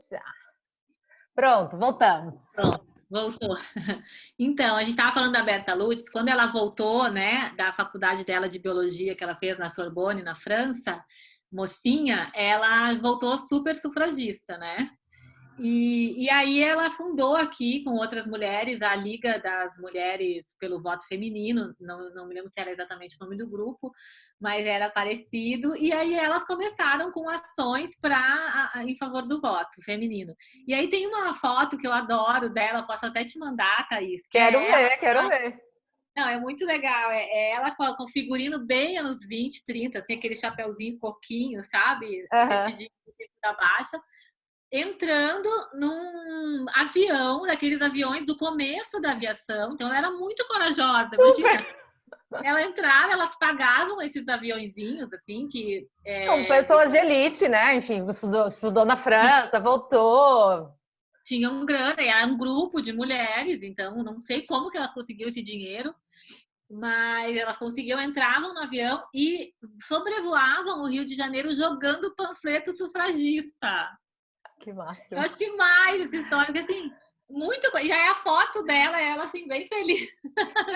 Já. Pronto, voltamos. Pronto, voltou. Então, a gente estava falando da Berta Lutz, quando ela voltou, né, da faculdade dela de biologia que ela fez na Sorbonne, na França, mocinha, ela voltou super sufragista, né? E aí ela fundou aqui com outras mulheres a Liga das Mulheres pelo Voto Feminino, não me lembro se era exatamente o nome do grupo, mas era parecido. E aí elas começaram com ações em favor do voto feminino. E aí tem uma foto que eu adoro dela, posso até te mandar, Thaís, que Quero é ela. ver, quero ver. Não, é muito legal. É ela com figurino bem anos 20, 30, assim, aquele chapeuzinho coquinho, sabe? Uhum. Vestidinho da baixa entrando num avião, daqueles aviões do começo da aviação. Então, ela era muito corajosa. Imagina, ela entrava, elas pagavam esses aviõezinhos, assim, que... Como pessoas de elite, né? Enfim, estudou na França, voltou. tinham grana, e era um grupo de mulheres, então não sei como que elas conseguiram esse dinheiro, mas elas conseguiam, entravam no avião e sobrevoavam o Rio de Janeiro jogando panfleto sufragista. Que Eu máximo. acho demais essa história, porque assim, muito. E aí a foto dela, ela assim, bem feliz.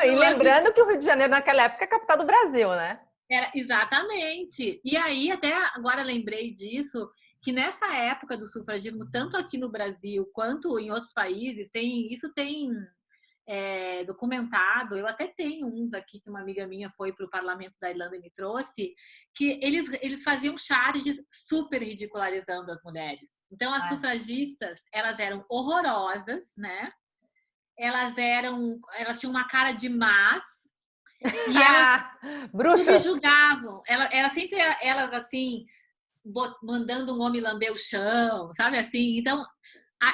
E lembrando que o Rio de Janeiro, naquela época, é a capital do Brasil, né? Era, exatamente. E aí, até agora lembrei disso, que nessa época do sufragismo, tanto aqui no Brasil quanto em outros países, isso tem documentado. Eu até tenho uns aqui que uma amiga minha foi para o parlamento da Irlanda e me trouxe, que eles faziam charges super ridicularizando as mulheres. Então, as É. sufragistas, elas eram horrorosas, né? Elas tinham uma cara de más e elas Bruxas. subjugavam. Elas assim, mandando um homem lamber o chão, sabe assim? Então,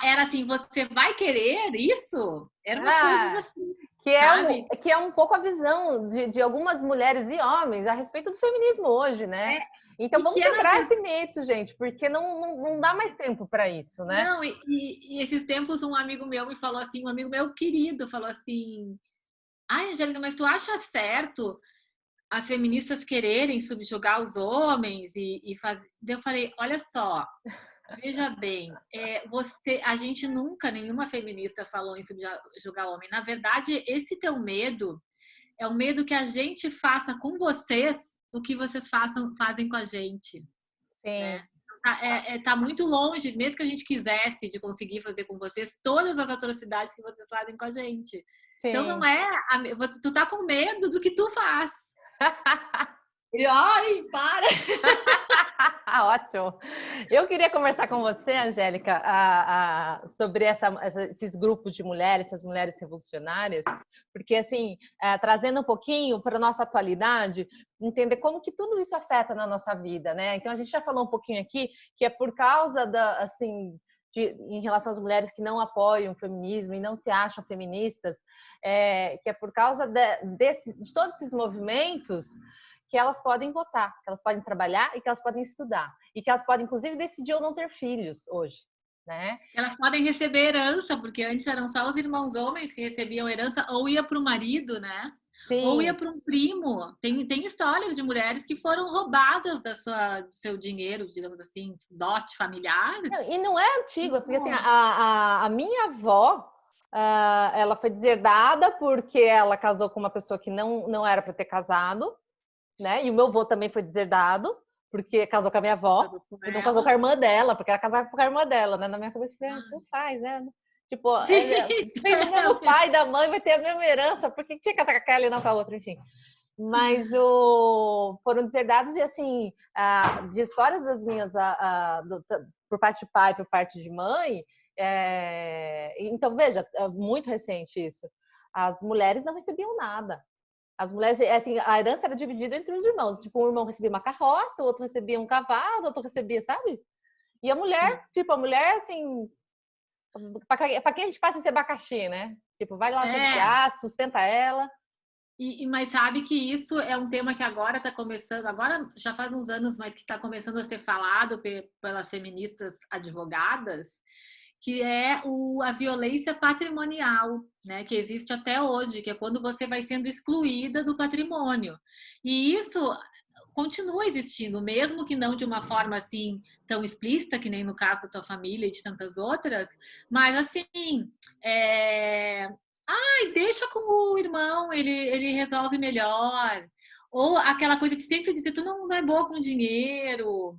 era assim, você vai querer isso? Eram umas coisas Ah, assim, que sabe? é um pouco a visão de algumas mulheres e homens a respeito do feminismo hoje, né? É, Então e vamos que é na quebrar esse mito, gente, porque não dá mais tempo para isso, né? não, e esses tempos um amigo meu me falou assim, um amigo meu querido falou assim: "Ai, Angélica, mas tu acha certo as feministas quererem subjugar os homens e fazer?" Eu falei: "Olha só, veja bem, a gente nunca, nenhuma feminista falou em subjugar o homem. Na verdade, esse teu medo é o medo que a gente faça com vocês o que vocês fazem com a gente, Sim, né? Tá muito longe, mesmo que a gente quisesse, de conseguir fazer com vocês todas as atrocidades que vocês fazem com a gente. Então não sim. é, tu tá com medo do que tu faz." Ele, ai, para! Ótimo. Eu queria conversar com você, Angélica, sobre esses grupos de mulheres, essas mulheres revolucionárias, porque, assim, trazendo um pouquinho para a nossa atualidade, entender como que tudo isso afeta na nossa vida, né? Então, a gente já falou um pouquinho aqui que é por causa em relação às mulheres que não apoiam o feminismo e não se acham feministas, que é por causa de todos esses movimentos que elas podem votar, que elas podem trabalhar e que elas podem estudar. E que elas podem, inclusive, decidir ou não ter filhos hoje, né? Elas podem receber herança, porque antes eram só os irmãos homens que recebiam herança, ou ia para o marido, né? Ou ia Sim. para um primo. Tem histórias de mulheres que foram roubadas do seu dinheiro, digamos assim, dote familiar. Não, e não é antiga, porque assim, a minha avó, ela foi deserdada porque ela casou com uma pessoa que não era para ter casado, né? E o meu avô também foi deserdado, porque casou com a minha avó, Casou com e não casou com a ela. irmã dela, porque era casado com a irmã dela, né? Na minha cabeça, não faz, né? Tipo, Sim. vem do mesmo pai, da mãe, vai ter a mesma herança, por que tinha que casar com aquela e não com a outra, enfim. Mas foram deserdados e, assim, de histórias das minhas, por parte de pai, por parte de mãe, então, veja, é muito recente isso. As mulheres não recebiam nada. As mulheres, assim, a herança era dividida entre os irmãos. Tipo, um irmão recebia uma carroça, o outro recebia um cavalo, o outro recebia, sabe? E a mulher, Sim. tipo, a mulher, assim, para quem a gente passa esse abacaxi, né? Tipo, vai lá É. trabalhar, sustenta ela. Mas sabe que isso é um tema que agora está começando, agora já faz uns anos, mas que está começando a ser falado pelas feministas advogadas, que é a violência patrimonial, né, que existe até hoje, que é quando você vai sendo excluída do patrimônio. E isso, continua existindo, mesmo que não de uma forma assim tão explícita, que nem no caso da tua família e de tantas outras, mas assim, ai, deixa com o irmão, ele resolve melhor. Ou aquela coisa que sempre dizia, tu não é boa com dinheiro.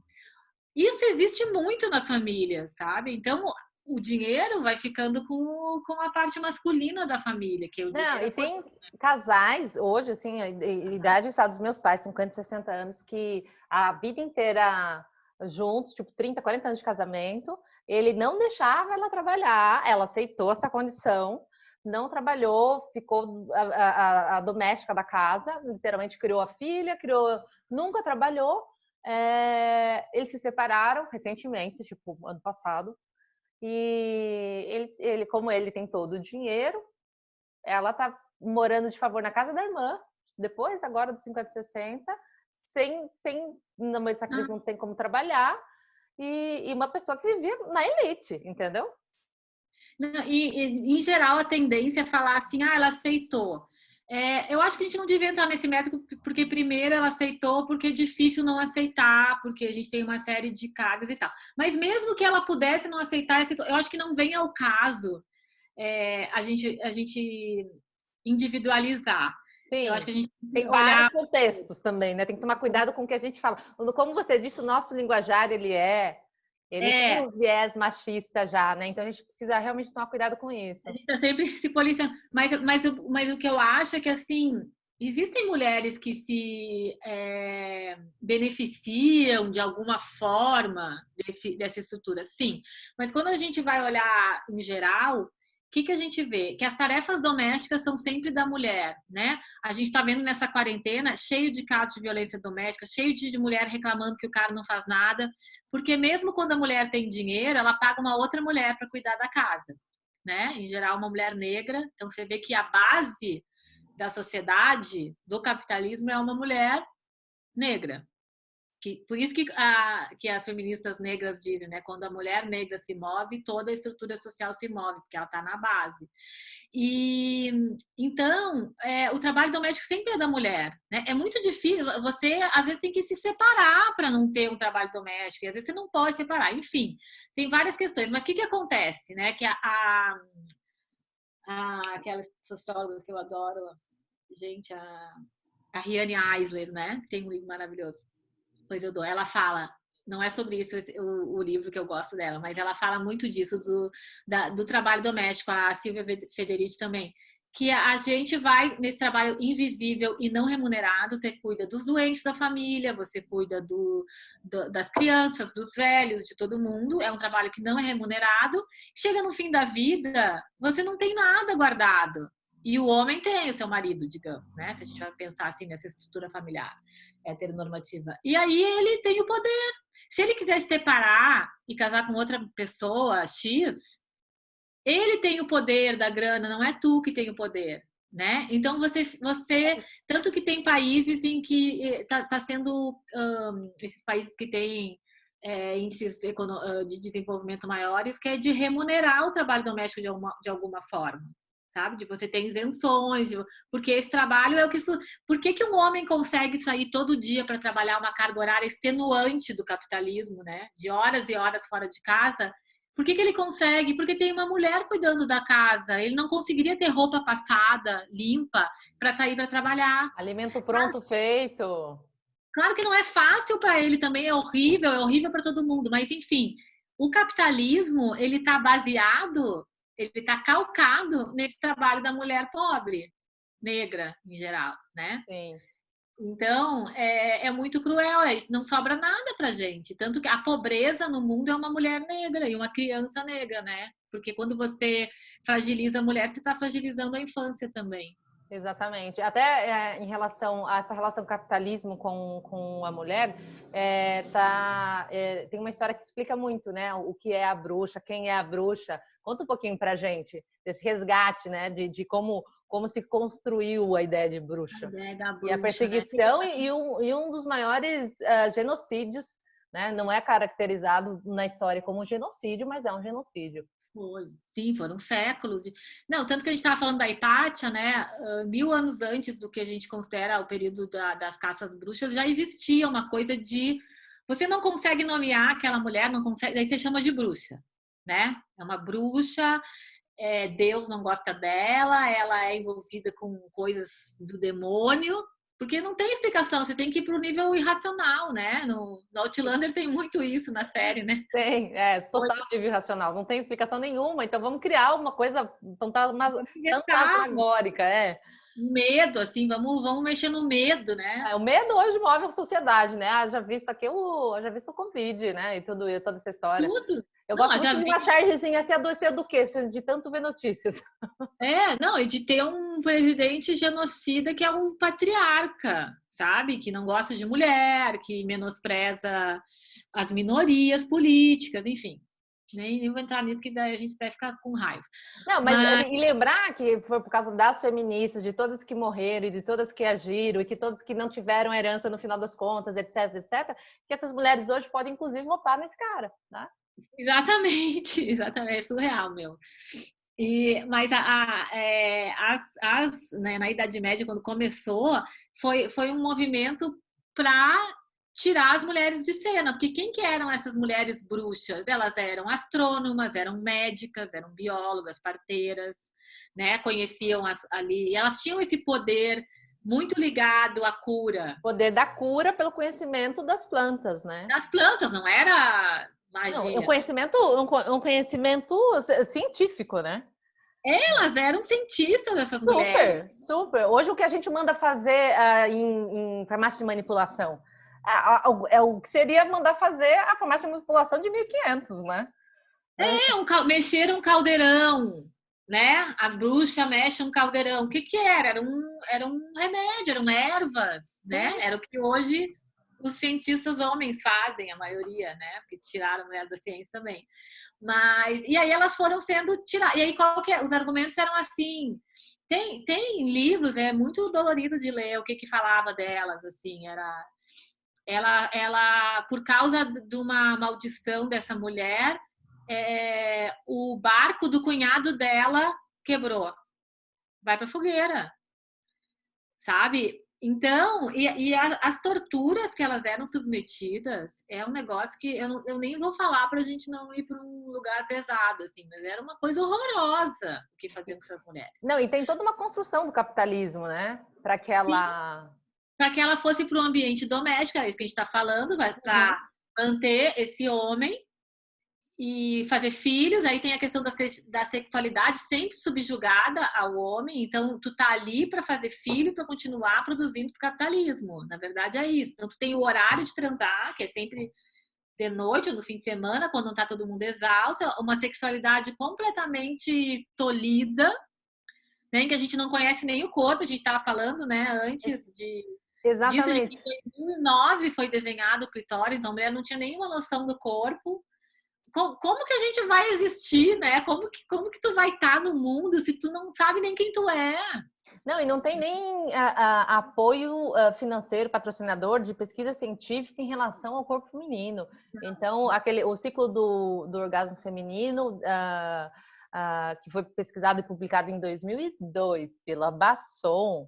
Isso existe muito nas famílias, sabe? Então, o dinheiro vai ficando com a parte masculina da família, que o Não, dinheiro e tem casais hoje, assim, a idade está dos meus pais, 50, 60 anos, que a vida inteira juntos, tipo 30, 40 anos de casamento, ele não deixava ela trabalhar, ela aceitou essa condição, não trabalhou, ficou a doméstica da casa, literalmente criou a filha, nunca trabalhou. Eles se separaram recentemente, tipo ano passado, e como ele tem todo o dinheiro, ela tá morando de favor na casa da irmã, depois, agora dos 50, 60, sem na mãe de sacrifício não tem como trabalhar, e uma pessoa que vivia na elite, entendeu? Em geral, a tendência é falar assim, ela aceitou. Eu acho que a gente não devia entrar nesse método, porque primeiro ela aceitou, porque é difícil não aceitar, porque a gente tem uma série de cargas e tal. Mas mesmo que ela pudesse não aceitar, eu acho que não vem ao caso a gente individualizar. Eu acho Sim. que a gente tem Tem que vários olhar. contextos também, né? Tem que tomar cuidado com o que a gente fala. Como você disse, o nosso linguajar, ele tem É, um viés machista já, né? Então a gente precisa realmente tomar cuidado com a isso. gente está sempre se policiando. Mas o que eu acho é que, assim, existem mulheres que se beneficiam de alguma forma dessa estrutura, sim. Mas quando a gente vai olhar em geral, o que a gente vê? Que as tarefas domésticas são sempre da mulher, né? A gente está vendo nessa quarentena cheio de casos de violência doméstica, cheio de mulher reclamando que o cara não faz nada, porque mesmo quando a mulher tem dinheiro, ela paga uma outra mulher para cuidar da casa, né? Em geral, uma mulher negra. Então, você vê que a base da sociedade, do capitalismo, é uma mulher negra. Por isso que as feministas negras dizem, né? Quando a mulher negra se move, toda a estrutura social se move, porque ela está na base. E então, o trabalho doméstico sempre é da mulher, né? É muito difícil. Você às vezes tem que se separar para não ter um trabalho doméstico. E às vezes você não pode separar. Enfim, tem várias questões. Mas o que acontece, né? Que aquela socióloga que eu adoro, gente, a Riane Eisler, né? Tem um livro maravilhoso. Pois eu dou. Ela fala, não é sobre isso o livro que eu gosto dela, mas ela fala muito disso do trabalho doméstico, a Silvia Federici também, que a gente vai nesse trabalho invisível e não remunerado, você cuida dos doentes da família, você cuida das crianças, dos velhos, de todo mundo, é um trabalho que não é remunerado, chega no fim da vida, você não tem nada guardado. E o homem tem o seu marido, digamos, né? Se a gente vai pensar assim nessa estrutura familiar heteronormativa. E aí ele tem o poder. Se ele quiser se separar e casar com outra pessoa X, ele tem o poder da grana, não é tu que tem o poder, né? Então tanto que tem países em que está sendo esses países que têm índices de desenvolvimento maiores, que é de remunerar o trabalho doméstico de alguma forma, sabe? De você ter isenções, porque esse trabalho é o que por que um homem consegue sair todo dia para trabalhar uma carga horária extenuante do capitalismo, né? De horas e horas fora de casa. Por que ele consegue? Porque tem uma mulher cuidando da casa. Ele não conseguiria ter roupa passada, limpa, para sair para trabalhar. Alimento pronto, feito. Claro que não é fácil para ele também, é horrível para todo mundo. Mas, enfim, o capitalismo, ele está baseado, ele está calcado nesse trabalho da mulher pobre, negra, em geral, né? Sim. Então, é muito cruel, não sobra nada pra gente. Tanto que a pobreza no mundo é uma mulher negra e uma criança negra, né? Porque quando você fragiliza a mulher, você está fragilizando a infância também. Exatamente. Até em relação a essa relação capitalismo com a mulher, tem uma história que explica muito, né? O que é a bruxa, quem é a bruxa. Conta um pouquinho pra gente desse resgate, né? De como se construiu a ideia de bruxa. A ideia da E a bruxa, né? perseguição e um dos maiores genocídios, né? Não é caracterizado na história como um genocídio, mas é um genocídio. Foi. Sim, foram séculos. Não, tanto que a gente estava falando da Hipátia, né? 1000 anos antes do que a gente considera o período das caças bruxas, já existia uma coisa de você não consegue nomear aquela mulher, não consegue, daí você chama de bruxa, né? É uma bruxa, Deus não gosta dela, ela é envolvida com coisas do demônio, porque não tem explicação, você tem que ir para o nível irracional, né? No Outlander tem muito isso na série, né? Tem, total nível racional, não tem explicação nenhuma, então vamos criar uma coisa fantasmagórica, Medo, assim, vamos mexer no medo, né? O medo hoje move a sociedade, né? Já visto aqui já visto o Covid, né? E toda essa história. Tudo. Eu Não, gosto já muito de vi. uma chargezinha assim, adoecer do quê? De tanto ver notícias. Não, e de ter um presidente genocida que é um patriarca, sabe? Que não gosta de mulher, que menospreza as minorias políticas, enfim. Nem vou entrar nisso, que daí a gente vai ficar com raiva. Não, e lembrar que foi por causa das feministas, de todas que morreram e de todas que agiram e que todas que não tiveram herança no final das contas, etc, etc, que essas mulheres hoje podem, inclusive, votar nesse cara, né? Exatamente, exatamente, é surreal, meu. Mas né, na Idade Média, quando começou, foi um movimento para tirar as mulheres de cena, porque quem que eram essas mulheres bruxas? Elas eram astrônomas, eram médicas, eram biólogas, parteiras, né? Conheciam ali, e elas tinham esse poder muito ligado à cura. Poder da cura pelo conhecimento das plantas, né? Das plantas, não era magia. Não, um conhecimento científico, né? Elas eram cientistas, essas Super, mulheres. super. Hoje o que a gente manda fazer em farmácia de manipulação é o que seria mandar fazer a farmácia de manipulação de 1500, né? Mexer um caldeirão, né? A bruxa mexe um caldeirão. O que era? Era um remédio, eram ervas, né? Sim. Era o que hoje os cientistas homens fazem, a maioria, né? Porque tiraram mulher da ciência também. E aí elas foram sendo tiradas. E aí os argumentos eram assim. Tem livros, é muito dolorido de ler o que falava delas, assim, ela por causa de uma maldição dessa mulher, o barco do cunhado dela quebrou, vai para fogueira, sabe? Então, as torturas que elas eram submetidas é um negócio que eu nem vou falar para a gente não ir para um lugar pesado, assim, mas era uma coisa horrorosa o que faziam com essas mulheres. Não, e tem toda uma construção do capitalismo, né? Para que ela fosse para o ambiente doméstico, é isso que a gente está falando, para manter esse homem e fazer filhos. Aí tem a questão da sexualidade sempre subjugada ao homem. Então, tu tá ali para fazer filho, para continuar produzindo para o capitalismo. Na verdade, é isso. Então, tu tem o horário de transar, que é sempre de noite ou no fim de semana, quando não tá todo mundo exausto. Uma sexualidade completamente tolhida, né, em que a gente não conhece nem o corpo. A gente estava falando, né, antes disso, de que em 2009 foi desenhado o clitóris, então a mulher não tinha nenhuma noção do corpo. Como que a gente vai existir, né? Como que tu vai estar no mundo se tu não sabe nem quem tu é? Não, e não tem nem apoio financeiro, patrocinador de pesquisa científica em relação ao corpo feminino. Então, o ciclo do orgasmo feminino, que foi pesquisado e publicado em 2002 pela Basson,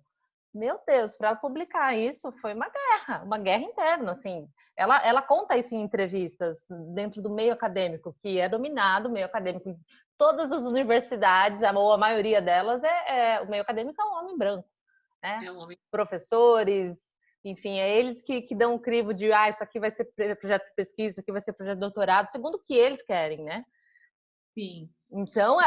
meu Deus, para publicar isso foi uma guerra interna, assim. Ela conta isso em entrevistas dentro do meio acadêmico, que é dominado, o meio acadêmico, todas as universidades, ou a maioria delas, o meio acadêmico é um homem branco, né? É um homem. Professores, enfim, é eles que dão o crivo de, isso aqui vai ser projeto de pesquisa, isso aqui vai ser projeto de doutorado, segundo o que eles querem, né? Sim. Então,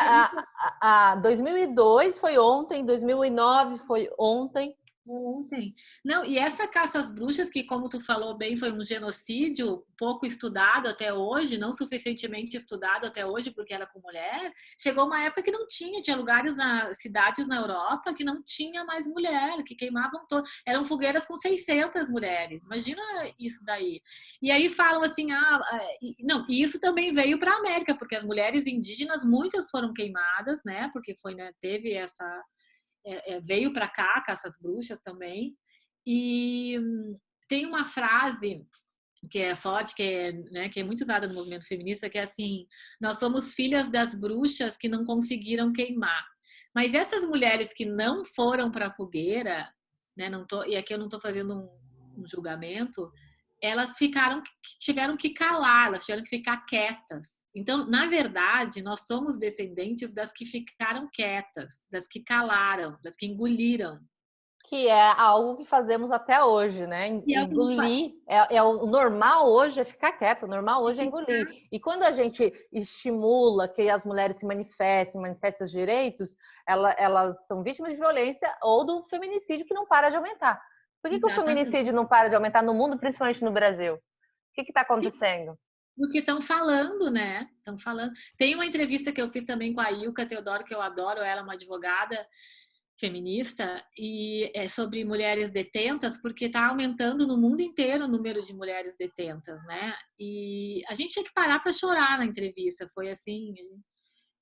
2002 foi ontem, 2009 foi ontem. Ontem. Não, e essa caça às bruxas, que como tu falou bem, foi um genocídio pouco estudado até hoje, não suficientemente estudado até hoje, porque era com mulher, chegou uma época que não tinha lugares cidades na Europa que não tinha mais mulher, que queimavam eram fogueiras com 600 mulheres, imagina isso daí. E aí falam assim, não, e isso também veio para a América, porque as mulheres indígenas, muitas foram queimadas, né, porque foi, né, teve essa... veio para cá, caças bruxas também. E tem uma frase que é forte, né, que é muito usada no movimento feminista, que é assim: nós somos filhas das bruxas que não conseguiram queimar. Mas essas mulheres que não foram para a fogueira, né, e aqui eu não estou fazendo um julgamento, elas tiveram que calar, elas tiveram que ficar quietas. Então, na verdade, nós somos descendentes das que ficaram quietas, das que calaram, das que engoliram. Que é algo que fazemos até hoje, né? E é o que Engolir. O normal hoje é ficar quieto, o normal hoje é engolir. ficar. E quando a gente estimula que as mulheres se manifestem os direitos, elas são vítimas de violência ou do feminicídio que não para de aumentar. Por que o Exatamente. feminicídio não para de aumentar no mundo, principalmente no Brasil? O que está acontecendo? Do que estão falando, né? Estão falando. Tem uma entrevista que eu fiz também com a Ilka Teodoro, que eu adoro, ela é uma advogada feminista, e é sobre mulheres detentas, porque está aumentando no mundo inteiro o número de mulheres detentas, né? E a gente tinha que parar para chorar na entrevista, foi assim.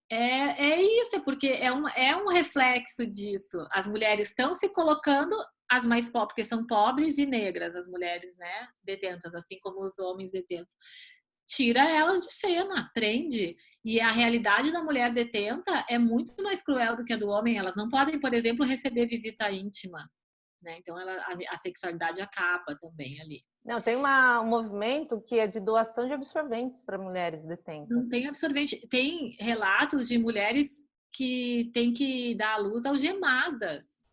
É isso, porque é um reflexo disso. As mulheres estão se colocando, as mais pobres, porque são pobres e negras, as mulheres, né, detentas, assim como os homens detentos. Tira elas de cena, prende. E a realidade da mulher detenta é muito mais cruel do que a do homem. Elas não podem, por exemplo, receber visita íntima, né? Então a sexualidade acaba também ali. Não, tem um movimento que é de doação de absorventes para mulheres detentas. Não tem absorvente. Tem relatos de mulheres que têm que dar à luz algemadas.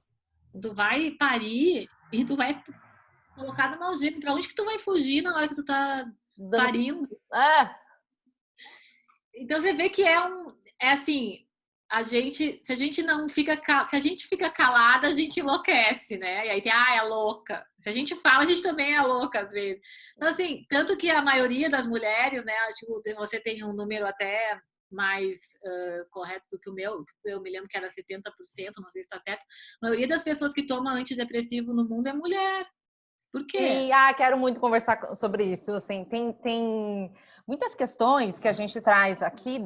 Tu vai parir e tu vai colocar numa algema. Pra onde que tu vai fugir na hora que tu tá parindo? É. Então você vê que é assim, se a gente não fica, se a gente fica calada, a gente enlouquece, né? E aí tem, é louca. Se a gente fala, a gente também é louca às vezes. Então assim, tanto que a maioria das mulheres, né, acho que você tem um número até mais correto do que o meu, eu me lembro que era 70%, não sei se está certo. A maioria das pessoas que tomam antidepressivo no mundo é mulher. Por quê? Sim, quero muito conversar sobre isso. Assim, tem muitas questões que a gente traz aqui,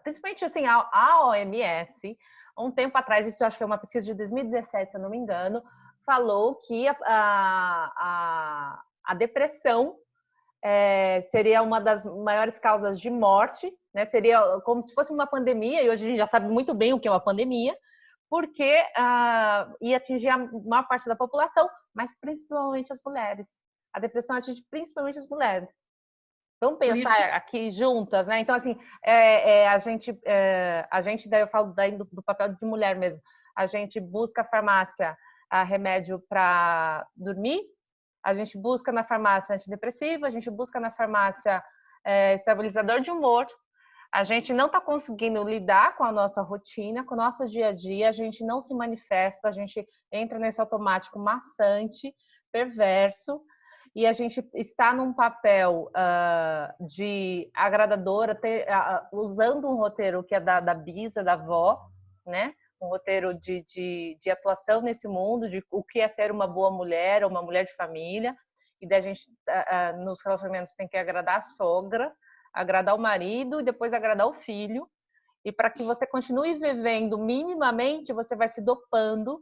principalmente assim, a OMS, um tempo atrás, isso eu acho que é uma pesquisa de 2017, se eu não me engano, falou que a depressão seria uma das maiores causas de morte, né? Seria como se fosse uma pandemia, e hoje a gente já sabe muito bem o que é uma pandemia, porque ia atingir a maior parte da população, mas principalmente as mulheres. A depressão atinge principalmente as mulheres. Vamos pensar aqui juntas, né? Então, assim, a gente, daí eu falo daí do papel de mulher mesmo. A gente busca a farmácia remédio para dormir, a gente busca na farmácia antidepressivo, a gente busca na farmácia estabilizador de humor. A gente não está conseguindo lidar com a nossa rotina, com o nosso dia a dia, a gente não se manifesta, a gente entra nesse automático maçante, perverso, e a gente está num papel de agradadora, usando um roteiro que é da bisa, da avó, né? Um roteiro de atuação nesse mundo, de o que é ser uma boa mulher, ou uma mulher de família, e da gente, nos relacionamentos, tem que agradar a sogra, agradar o marido e depois agradar o filho. E para que você continue vivendo minimamente, você vai se dopando,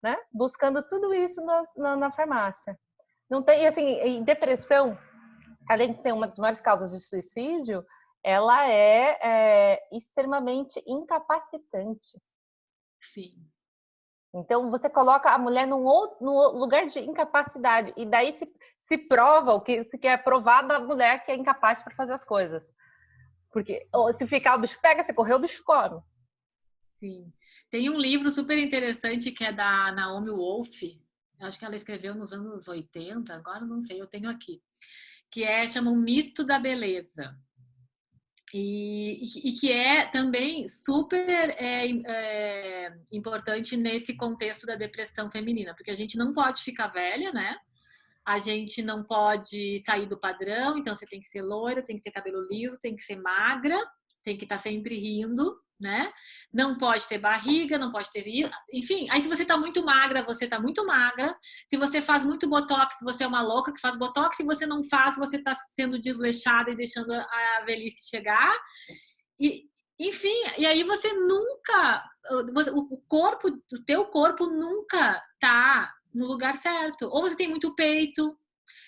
né? Buscando tudo isso na farmácia. Não tem, assim, em depressão, além de ser uma das maiores causas de suicídio, ela é extremamente incapacitante. Sim. Então, você coloca a mulher num lugar de incapacidade. E daí se prova o que é provado a mulher que é incapaz para fazer as coisas. Porque se ficar, o bicho pega, se correr, o bicho come. Sim. Tem um livro super interessante que é da Naomi Wolf. Acho que ela escreveu nos anos 80, agora não sei, eu tenho aqui. Que chama O Mito da Beleza. E que é também super importante nesse contexto da depressão feminina, porque a gente não pode ficar velha, né? A gente não pode sair do padrão, então você tem que ser loira, tem que ter cabelo liso, tem que ser magra, tem que estar sempre rindo, né? Não pode ter barriga, não pode ter... Enfim, aí se você tá muito magra, você tá muito magra. Se você faz muito botox, você é uma louca que faz botox. Se você não faz, você tá sendo desleixada e deixando a velhice chegar. E, enfim, e aí você nunca... o teu corpo nunca tá no lugar certo. Ou você tem muito peito,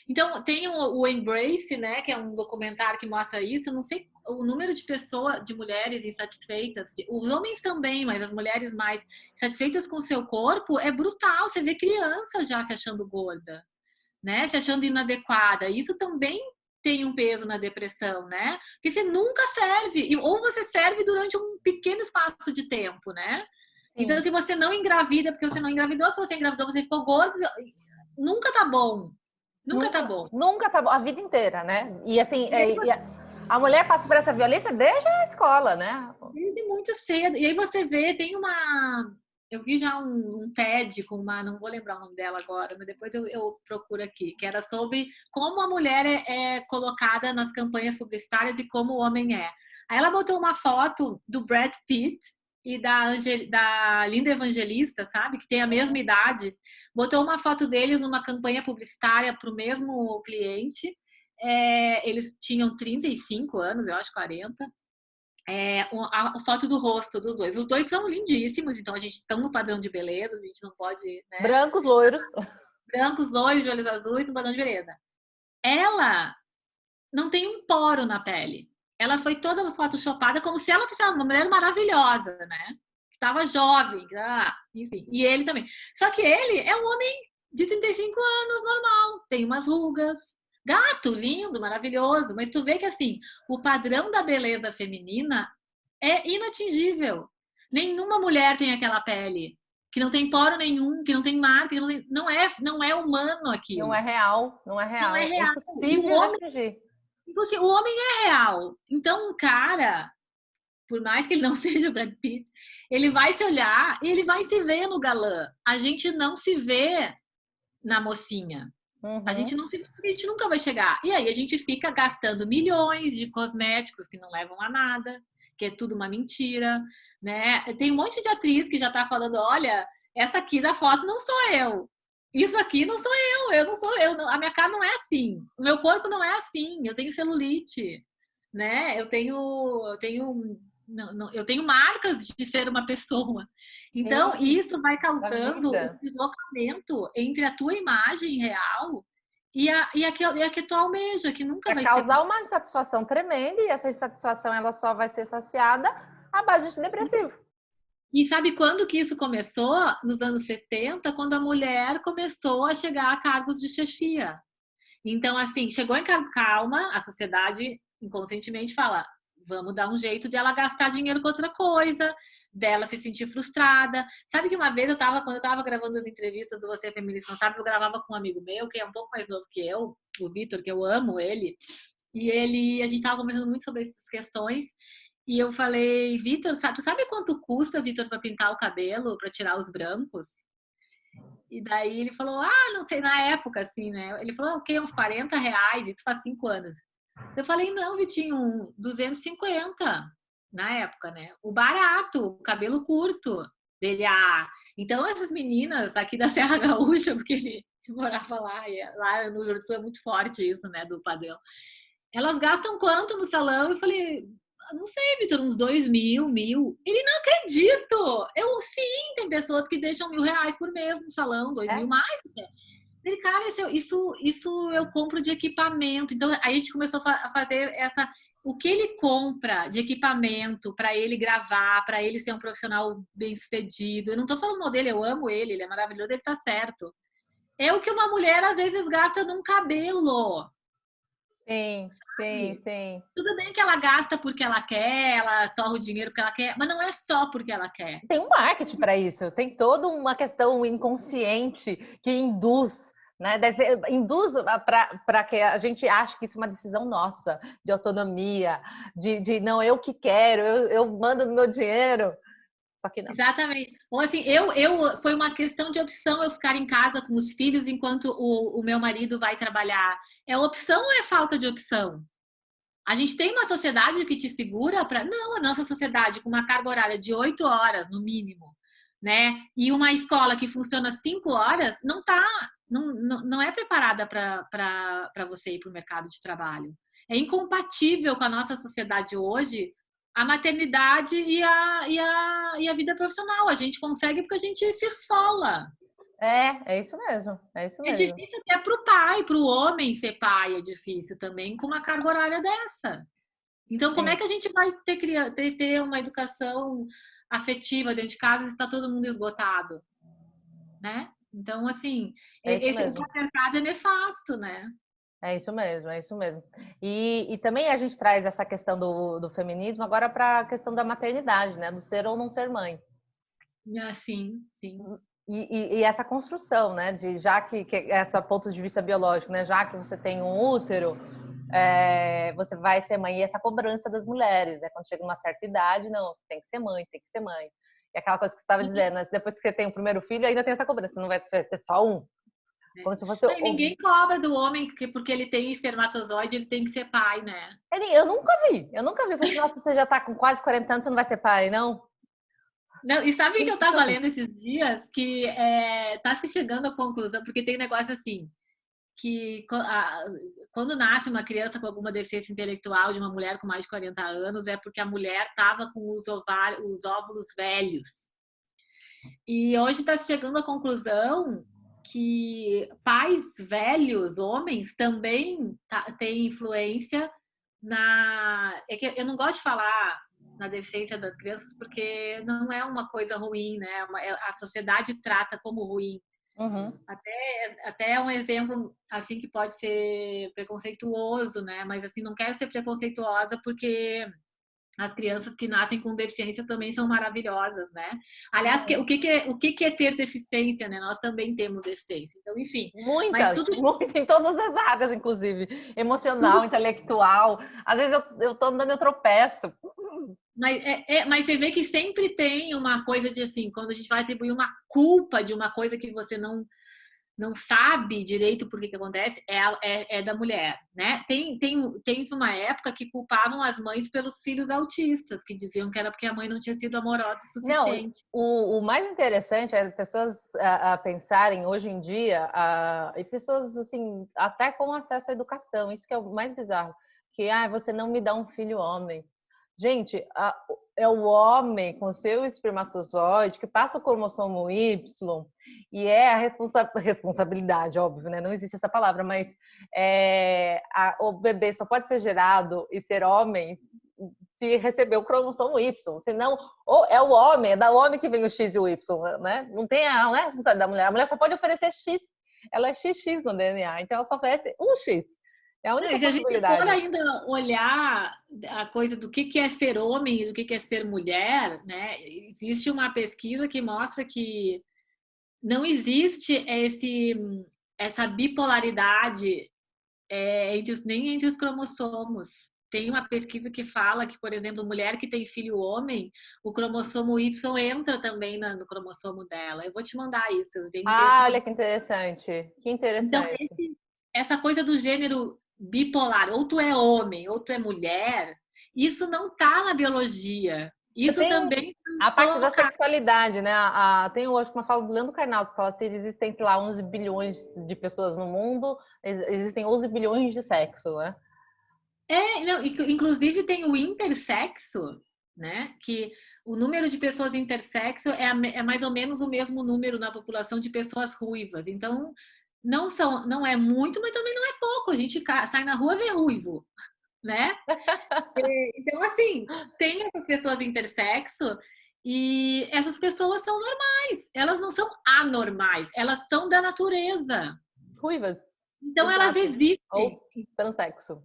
Então, tem o Embrace, né, que é um documentário que mostra isso. Eu não sei o número de pessoas, de mulheres insatisfeitas, os homens também, mas as mulheres mais satisfeitas com o seu corpo é brutal. Você vê crianças já se achando gorda, né, se achando inadequada. Isso também tem um peso na depressão, né? Porque você nunca serve, ou você serve durante um pequeno espaço de tempo, né? Sim. Então, se você não engravida, porque você não engravidou, se você engravidou, você ficou gordo, nunca tá bom. Nunca tá bom. Nunca tá bom, a vida inteira, né? E assim, a mulher passa por essa violência desde a escola, né? Desde muito cedo. E aí você vê, tem uma... Eu vi já um TED com uma... Não vou lembrar o nome dela agora, mas depois eu procuro aqui. Que era sobre como a mulher é colocada nas campanhas publicitárias e como o homem é. Aí ela botou uma foto do Brad Pitt e da Linda Evangelista, sabe? Que tem a mesma idade. Botou uma foto deles numa campanha publicitária para o mesmo cliente. Eles tinham 35 anos, eu acho, 40. A foto do rosto dos dois. Os dois são lindíssimos, então a gente está no padrão de beleza, a gente não pode... Né? Brancos, loiros. Brancos, loiros, de olhos azuis, no padrão de beleza. Ela não tem um poro na pele. Ela foi toda photoshopada como se ela fosse uma mulher maravilhosa, né? Estava jovem, enfim. E ele também. Só que ele é um homem de 35 anos, normal. Tem umas rugas. Gato, lindo, maravilhoso. Mas tu vê que, assim, o padrão da beleza feminina é inatingível. Nenhuma mulher tem aquela pele. Que não tem poro nenhum, que não tem marca, que não é humano aquilo. Não é real, não é real. Não é real. É impossível atingir. Então, assim, o homem é real. Então, o cara, por mais que ele não seja o Brad Pitt, ele vai se olhar e ele vai se ver no galã. A gente não se vê na mocinha. Uhum. A gente não se vê porque a gente nunca vai chegar. E aí a gente fica gastando milhões de cosméticos que não levam a nada, que é tudo uma mentira, né? Tem um monte de atriz que já tá falando, olha, essa aqui da foto não sou eu. Isso aqui não sou eu não sou eu, a minha cara não é assim, o meu corpo não é assim, eu tenho celulite, né? Eu tenho marcas de ser uma pessoa. Então, isso vai causando um deslocamento entre a tua imagem real e a que tu almeja, que nunca vai causar uma insatisfação tremenda, e essa insatisfação ela só vai ser saciada à base de antidepressivo. E sabe quando que isso começou? Nos anos 70, quando a mulher começou a chegar a cargos de chefia. Então, assim, chegou em calma, a sociedade inconscientemente fala, vamos dar um jeito de ela gastar dinheiro com outra coisa, dela se sentir frustrada. Sabe que uma vez quando eu tava gravando as entrevistas do Você é Feminista Não Sabe, eu gravava com um amigo meu, que é um pouco mais novo que eu, o Vitor, que eu amo ele, e a gente tava conversando muito sobre essas questões. E eu falei, Vitor, tu sabe quanto custa, Vitor, para pintar o cabelo, para tirar os brancos? E daí ele falou, não sei, na época, assim, né? Ele falou, o quê? Uns R$40, isso faz 5 anos. Eu falei, não, Vitinho, 250 na época, né? O barato, o cabelo curto. Ele, então essas meninas aqui da Serra Gaúcha, porque ele morava lá, e lá no Rio Grande do Sul é muito forte isso, né, do padrão. Elas gastam quanto no salão? Eu falei, não sei, Vitor, uns 2.000, 1.000. Ele, não acredito! Sim, tem pessoas que deixam R$1.000 por mês no salão, 2.000 mais. Ele, cara, isso eu compro de equipamento. Então, aí a gente começou a fazer o que ele compra de equipamento para ele gravar, para ele ser um profissional bem-sucedido. Eu não tô falando mal dele, eu amo ele é maravilhoso, ele tá certo. É o que uma mulher, às vezes, gasta num cabelo. Sim. Tudo bem que ela gasta porque ela quer, ela torra o dinheiro porque ela quer, mas não é só porque ela quer. Tem um marketing para isso, tem toda uma questão inconsciente que induz, né? Induz para que a gente ache que isso é uma decisão nossa, de autonomia, de não, eu que quero, eu mando no meu dinheiro. Só que não. Exatamente. Ou assim, foi uma questão de opção eu ficar em casa com os filhos enquanto o meu marido vai trabalhar. É opção ou é falta de opção? A gente tem uma sociedade que te segura para... Não, a nossa sociedade com uma carga horária de 8 horas, no mínimo, né? E uma escola que funciona 5 horas, não é preparada para você ir para o mercado de trabalho. É incompatível com a nossa sociedade hoje a maternidade e a vida profissional. A gente consegue porque a gente se esfola. É isso mesmo, é isso É mesmo. difícil até para o pai, para o homem ser pai é difícil também, com uma carga horária dessa. Então, como é Sim, que a gente vai ter uma educação afetiva dentro de casa se está todo mundo esgotado, né? Então, assim, é isso o mesmo. patriarcado é nefasto, né? É isso mesmo, é isso mesmo. E também a gente traz essa questão do feminismo agora para a questão da maternidade, né? Do ser ou não ser mãe. Sim, sim. E essa construção, né? De já que essa ponto de vista biológico, né? Já que você tem um útero, você vai ser mãe. E essa cobrança das mulheres, né? Quando chega uma certa idade, não, você tem que ser mãe, tem que ser mãe. E aquela coisa que você estava dizendo, né? Depois que você tem o primeiro filho, ainda tem essa cobrança, não vai ter só um. Como se fosse. Não, e ninguém cobra do homem que porque ele tem espermatozoide, ele tem que ser pai, né? Eu nunca vi. Eu nunca vi. Eu falei assim, nossa, você já tá com quase 40 anos, você não vai ser pai, não? Não, e sabe o que eu Nunca estava vi. lendo esses dias? Que tá se chegando à conclusão, porque tem um negócio assim, que quando nasce uma criança com alguma deficiência intelectual de uma mulher com mais de 40 anos, é porque a mulher estava com os óvulos velhos. E hoje está se chegando à conclusão que pais velhos, homens, também têm influência na. É que eu não gosto de falar na deficiência das crianças porque não é uma coisa ruim, né? A sociedade trata como ruim. Uhum. Até é um exemplo assim que pode ser preconceituoso, né? Mas assim, não quero ser preconceituosa porque as crianças que nascem com deficiência também são maravilhosas, né? Aliás, Uhum. o que é ter deficiência, né? Nós também temos deficiência. Então, enfim, mas Muitas, muitas, em todas as áreas, inclusive. Emocional, tudo intelectual. Às vezes eu tô andando e eu tropeço. mas você vê que sempre tem uma coisa de assim, quando a gente vai atribuir uma culpa de uma coisa que você não sabe direito por que acontece, é da mulher, né? Tem uma época que culpavam as mães pelos filhos autistas, que diziam que era porque a mãe não tinha sido amorosa o Não, suficiente. o mais interessante é as pessoas a pensarem hoje em dia, e pessoas assim, até com acesso à educação, isso que é o mais bizarro, que você não me dá um filho homem. Gente, é o homem com seu espermatozoide que passa o cromossomo Y e é a responsabilidade, óbvio, né? Não existe essa palavra, mas o bebê só pode ser gerado e ser homem se receber o cromossomo Y, senão ou é o homem, é da homem que vem o X e o Y, né? Não é responsabilidade da mulher. A mulher só pode oferecer X. Ela é XX no DNA, então ela só oferece um X. É a única E se a gente for possibilidade. ainda olhar a coisa do que é ser homem e do que é ser mulher, né? Existe uma pesquisa que mostra que não existe essa bipolaridade nem entre os cromossomos. Tem uma pesquisa que fala que, por exemplo, mulher que tem filho homem, o cromossomo Y entra também no cromossomo dela. Eu vou te mandar isso, eu tenho um texto Ah, aqui. olha que interessante. Que Então, interessante. essa coisa do gênero bipolar, ou tu é homem, ou tu é mulher, isso não está na biologia. Você Isso tem também a foi parte da colocado. sexualidade, né? Tem acho que uma fala do Leandro Carnal que fala assim, existem, sei lá, 11 bilhões de pessoas no mundo, existem 11 bilhões de sexo, né? Não, inclusive tem o intersexo, né? Que o número de pessoas intersexo é mais ou menos o mesmo número na população de pessoas ruivas. Então, não é muito, mas também não é pouco. A gente sai na rua e vê ruivo, né? Então, assim, tem essas pessoas intersexo e essas pessoas são normais. Elas não são anormais, elas são da natureza. Ruivas, Então, elas exato. existem. Ou transexo.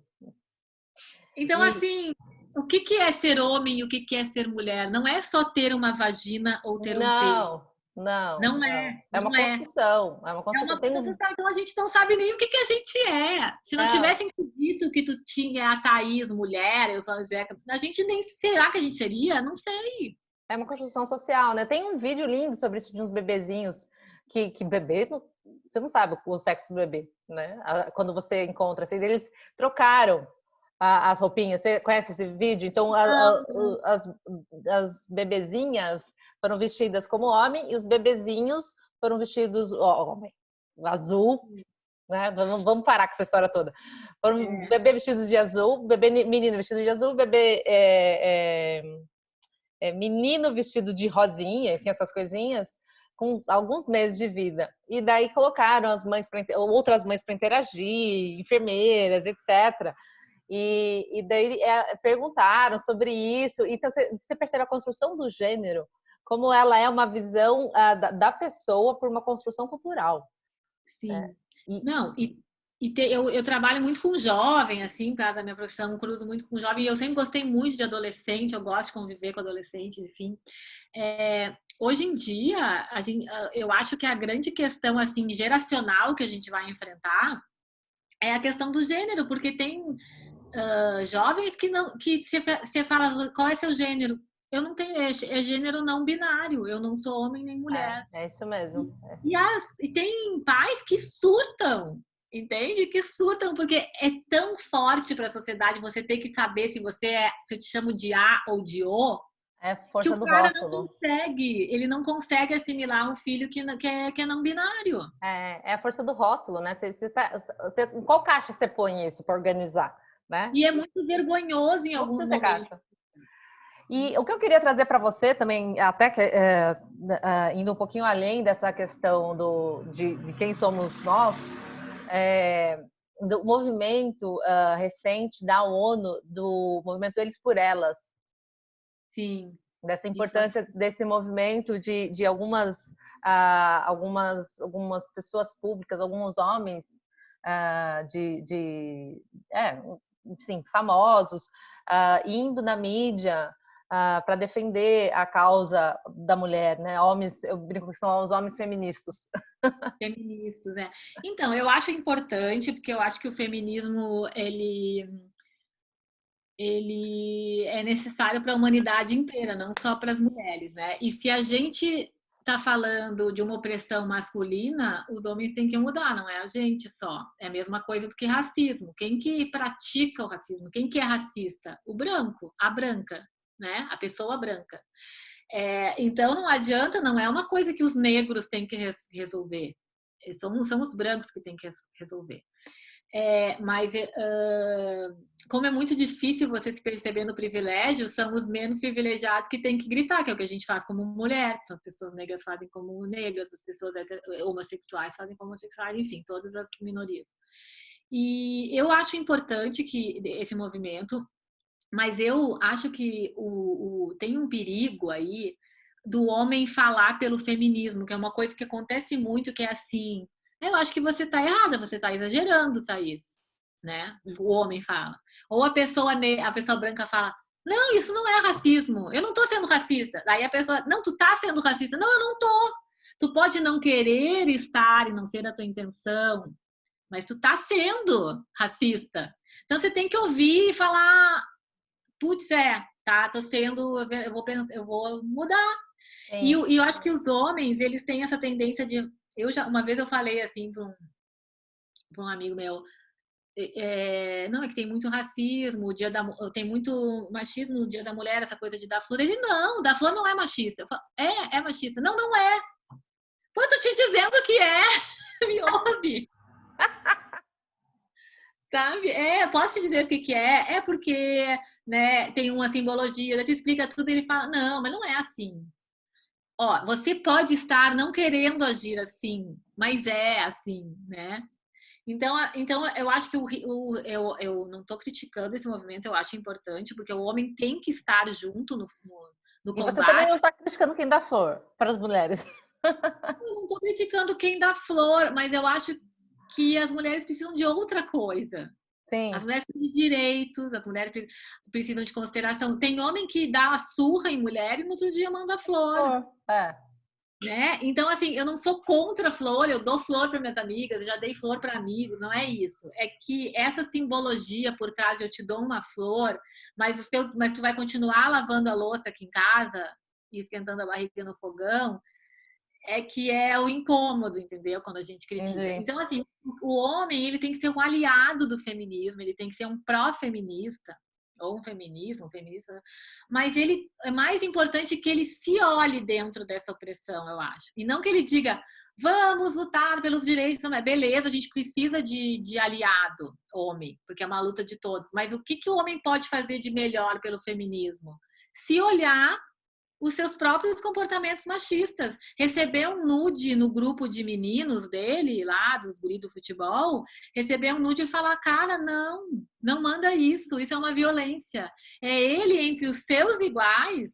Então, E assim, o que é ser homem e o que é ser mulher? Não é só ter uma vagina ou ter um pênis. não, não, Não não. é, É uma não é. construção, é uma É construção. uma coisa que então a gente não sabe nem o que a gente é. Se não Não, tivessem dito que tu tinha a Thaís mulher, eu sou a Angélica, a gente nem será que a gente seria? Não sei. é uma construção social, né? Tem um vídeo lindo sobre isso de uns bebezinhos que bebê, você não sabe o sexo do bebê, né? Quando você encontra, assim, eles trocaram as roupinhas. Você conhece esse vídeo? Então, as bebezinhas foram vestidas como homem e os bebezinhos foram vestidos homem, azul, né? Vamos parar com essa história toda. Foram É. bebê vestidos de azul, bebê menino vestido de azul, bebê menino vestido de rosinha, enfim, essas coisinhas. com alguns meses de vida. E daí colocaram as mães outras mães para interagir, enfermeiras, etc. E daí perguntaram sobre isso. Então você percebe a construção do gênero, como ela é uma visão da pessoa por uma construção cultural. Sim. E, Não, eu trabalho muito com jovem, assim, por causa da minha profissão, cruzo muito com jovem, e eu sempre gostei muito de adolescente, eu gosto de conviver com adolescente, enfim. Hoje em dia, eu acho que a grande questão, assim, geracional que a gente vai enfrentar é a questão do gênero, porque tem jovens que você fala, qual é seu gênero? Eu não tenho, é gênero não binário, eu não sou homem nem mulher. é isso mesmo. E tem pais que surtam, entende? Que surtam, porque é tão forte para a sociedade você ter que saber se se eu te chamo de A ou de O, É que força o do cara rótulo. ele não consegue assimilar um filho que é não binário. É a força do rótulo, né? Em qual caixa você põe isso para organizar, né? E é muito vergonhoso em Não alguns precisa ter momentos. caixa. E o que eu queria trazer para você também, até que, indo um pouquinho além dessa questão de quem somos nós, do movimento recente da ONU, do movimento Eles por Elas, Sim. dessa E foi importância desse movimento de algumas pessoas públicas, alguns homens sim, famosos, indo na mídia para defender a causa da mulher, né? Homens, eu brinco que são os homens feministas. feministas, né? Então, eu acho importante, porque eu acho que o feminismo, ele é necessário para a humanidade inteira, não só para as mulheres, né? E se a gente está falando de uma opressão masculina, os homens têm que mudar, não é a gente só. É a mesma coisa do que racismo. Quem que pratica o racismo? Quem que é racista? O branco, a branca, né? A pessoa branca. Então não adianta, não é uma coisa que os negros têm que resolver. São os brancos que têm que resolver. Mas como é muito difícil você se perceber no privilégio, são os menos privilegiados que têm que gritar, que é o que a gente faz como mulher, são as pessoas negras fazem como negras, as pessoas homossexuais fazem como homossexuais, enfim, todas as minorias. E eu acho importante que esse movimento, mas eu acho que tem um perigo aí do homem falar pelo feminismo, que é uma coisa que acontece muito, que é assim, eu acho que você está errada, você está exagerando, Thaís, né? O homem fala. Ou a pessoa branca fala, não, isso não é racismo, eu não estou sendo racista. Daí a pessoa, não, tu tá sendo racista. Não, eu não tô. Tu pode não querer estar e não ser a tua intenção, mas tu tá sendo racista. Então você tem que ouvir e falar, putz, tá, tô sendo, eu vou mudar. E eu acho que os homens, eles têm essa tendência de, uma vez eu falei assim para um amigo meu, não, é que tem muito racismo, tem muito machismo no Dia da Mulher, essa coisa de dar flor. Ele, não, dar flor não é machista. Eu falo, é machista. Não, não é. Pô, tô te dizendo que é. Me ouve. Sabe? Posso te dizer o que é? É porque, né, tem uma simbologia, daí tu explica tudo e ele fala, não, mas não é assim. Ó, você pode estar não querendo agir assim, mas é assim, né? Então eu acho que eu não estou criticando esse movimento, eu acho importante, porque o homem tem que estar junto no E você também combate. não está criticando quem dá flor para as mulheres. Eu não estou criticando quem dá flor, mas eu acho que as mulheres precisam de outra coisa. As Sim. mulheres precisam de direitos, as mulheres precisam de consideração. Tem homem que dá a surra em mulher e no outro dia manda flor. Né? Então, assim, eu não sou contra flor, eu dou flor para minhas amigas, eu já dei flor para amigos, não é isso. É que essa simbologia por trás de eu te dou uma flor, mas tu vai continuar lavando a louça aqui em casa e esquentando a barriga no fogão, é que é o incômodo, entendeu? Quando a gente critica. Entendi. Então, assim, o homem, ele tem que ser um aliado do feminismo, ele tem que ser um pró-feminista, ou um feminista, mas ele é mais importante que ele se olhe dentro dessa opressão, eu acho. E não que ele diga, vamos lutar pelos direitos, beleza, a gente precisa de aliado, homem, porque é uma luta de todos. Mas o que o homem pode fazer de melhor pelo feminismo? Se olhar os seus próprios comportamentos machistas. Receber um nude no grupo de meninos dele, lá, dos guri do futebol, receber um nude e falar, cara, não manda isso, isso é uma violência. É ele, entre os seus iguais,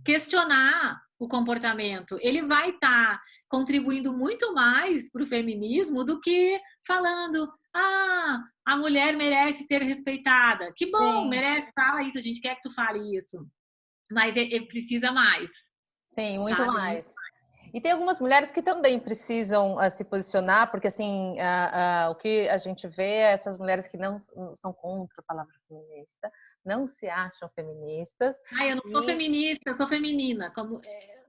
questionar o comportamento. Ele vai estar contribuindo muito mais para o feminismo do que falando, a mulher merece ser respeitada. Que bom, Sim. merece, fala isso, a gente quer que tu fale isso. Mas ele precisa mais, Sim, muito sabe? mais. E tem algumas mulheres que também precisam se posicionar, porque assim, o que a gente vê é essas mulheres que não são contra a palavra feminista, não se acham feministas. Eu não sou E feminista, eu sou feminina.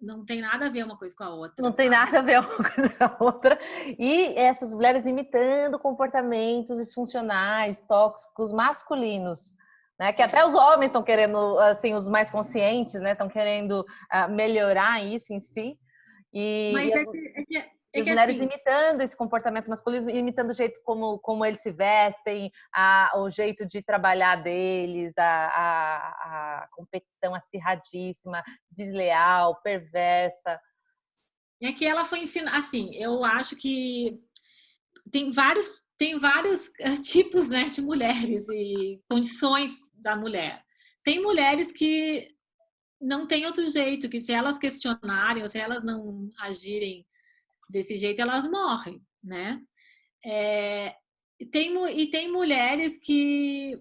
Não tem nada a ver uma coisa com a não outra, tem sabe? nada a ver uma coisa com a outra. E essas mulheres imitando comportamentos disfuncionais, tóxicos, masculinos. Né, que até os homens estão querendo, assim, os mais conscientes, né, estão querendo melhorar isso em si. E, Mas e as, é que mulheres assim, imitando esse comportamento masculino, imitando o jeito como eles se vestem, o jeito de trabalhar deles, a competição acirradíssima, desleal, perversa. é que ela foi ensinada. Assim, eu acho que tem vários tipos, né, de mulheres e condições da mulher. Tem mulheres que não tem outro jeito, que se elas questionarem ou se elas não agirem desse jeito, elas morrem, né? E tem mulheres que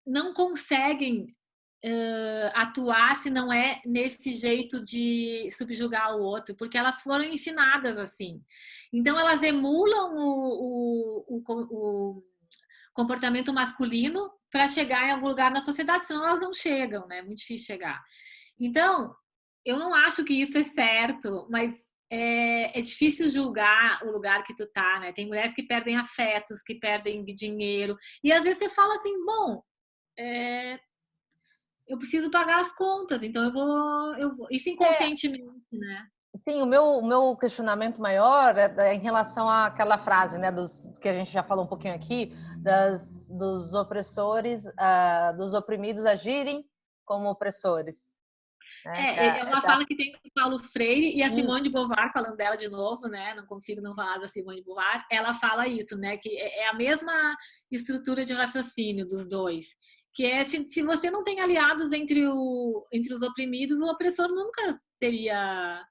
não conseguem atuar se não é nesse jeito de subjugar o outro, porque elas foram ensinadas assim. Então, elas emulam o comportamento masculino para chegar em algum lugar na sociedade, senão elas não chegam, né? É muito difícil chegar. Então, eu não acho que isso é certo, mas é difícil julgar o lugar que tu tá, né? Tem mulheres que perdem afetos, que perdem dinheiro, e às vezes você fala assim, bom, eu preciso pagar as contas, então eu vou isso É, inconscientemente, né? sim, o meu questionamento maior é em relação àquela frase, né, que a gente já falou um pouquinho aqui, dos opressores, dos oprimidos agirem como opressores, né? É uma fala que tem o Paulo Freire e a Simone de Isso. Beauvoir, falando dela de novo, né? Não consigo não falar da Simone de Beauvoir. Ela fala isso, né? Que é a mesma estrutura de raciocínio dos dois. Que é se você não tem aliados entre os oprimidos, o opressor nunca teria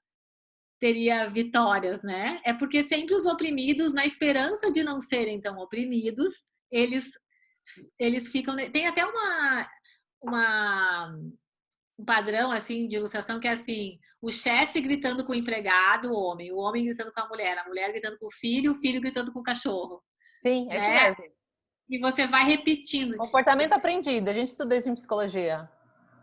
vitórias, né? É porque sempre os oprimidos, na esperança de não serem tão oprimidos, eles ficam. Tem até uma um padrão assim de ilustração que é assim, o chefe gritando com o empregado, o homem gritando com a mulher gritando com o filho gritando com o cachorro, Sim, é isso né? mesmo. E você vai repetindo. Comportamento aprendido. A gente estuda isso em psicologia.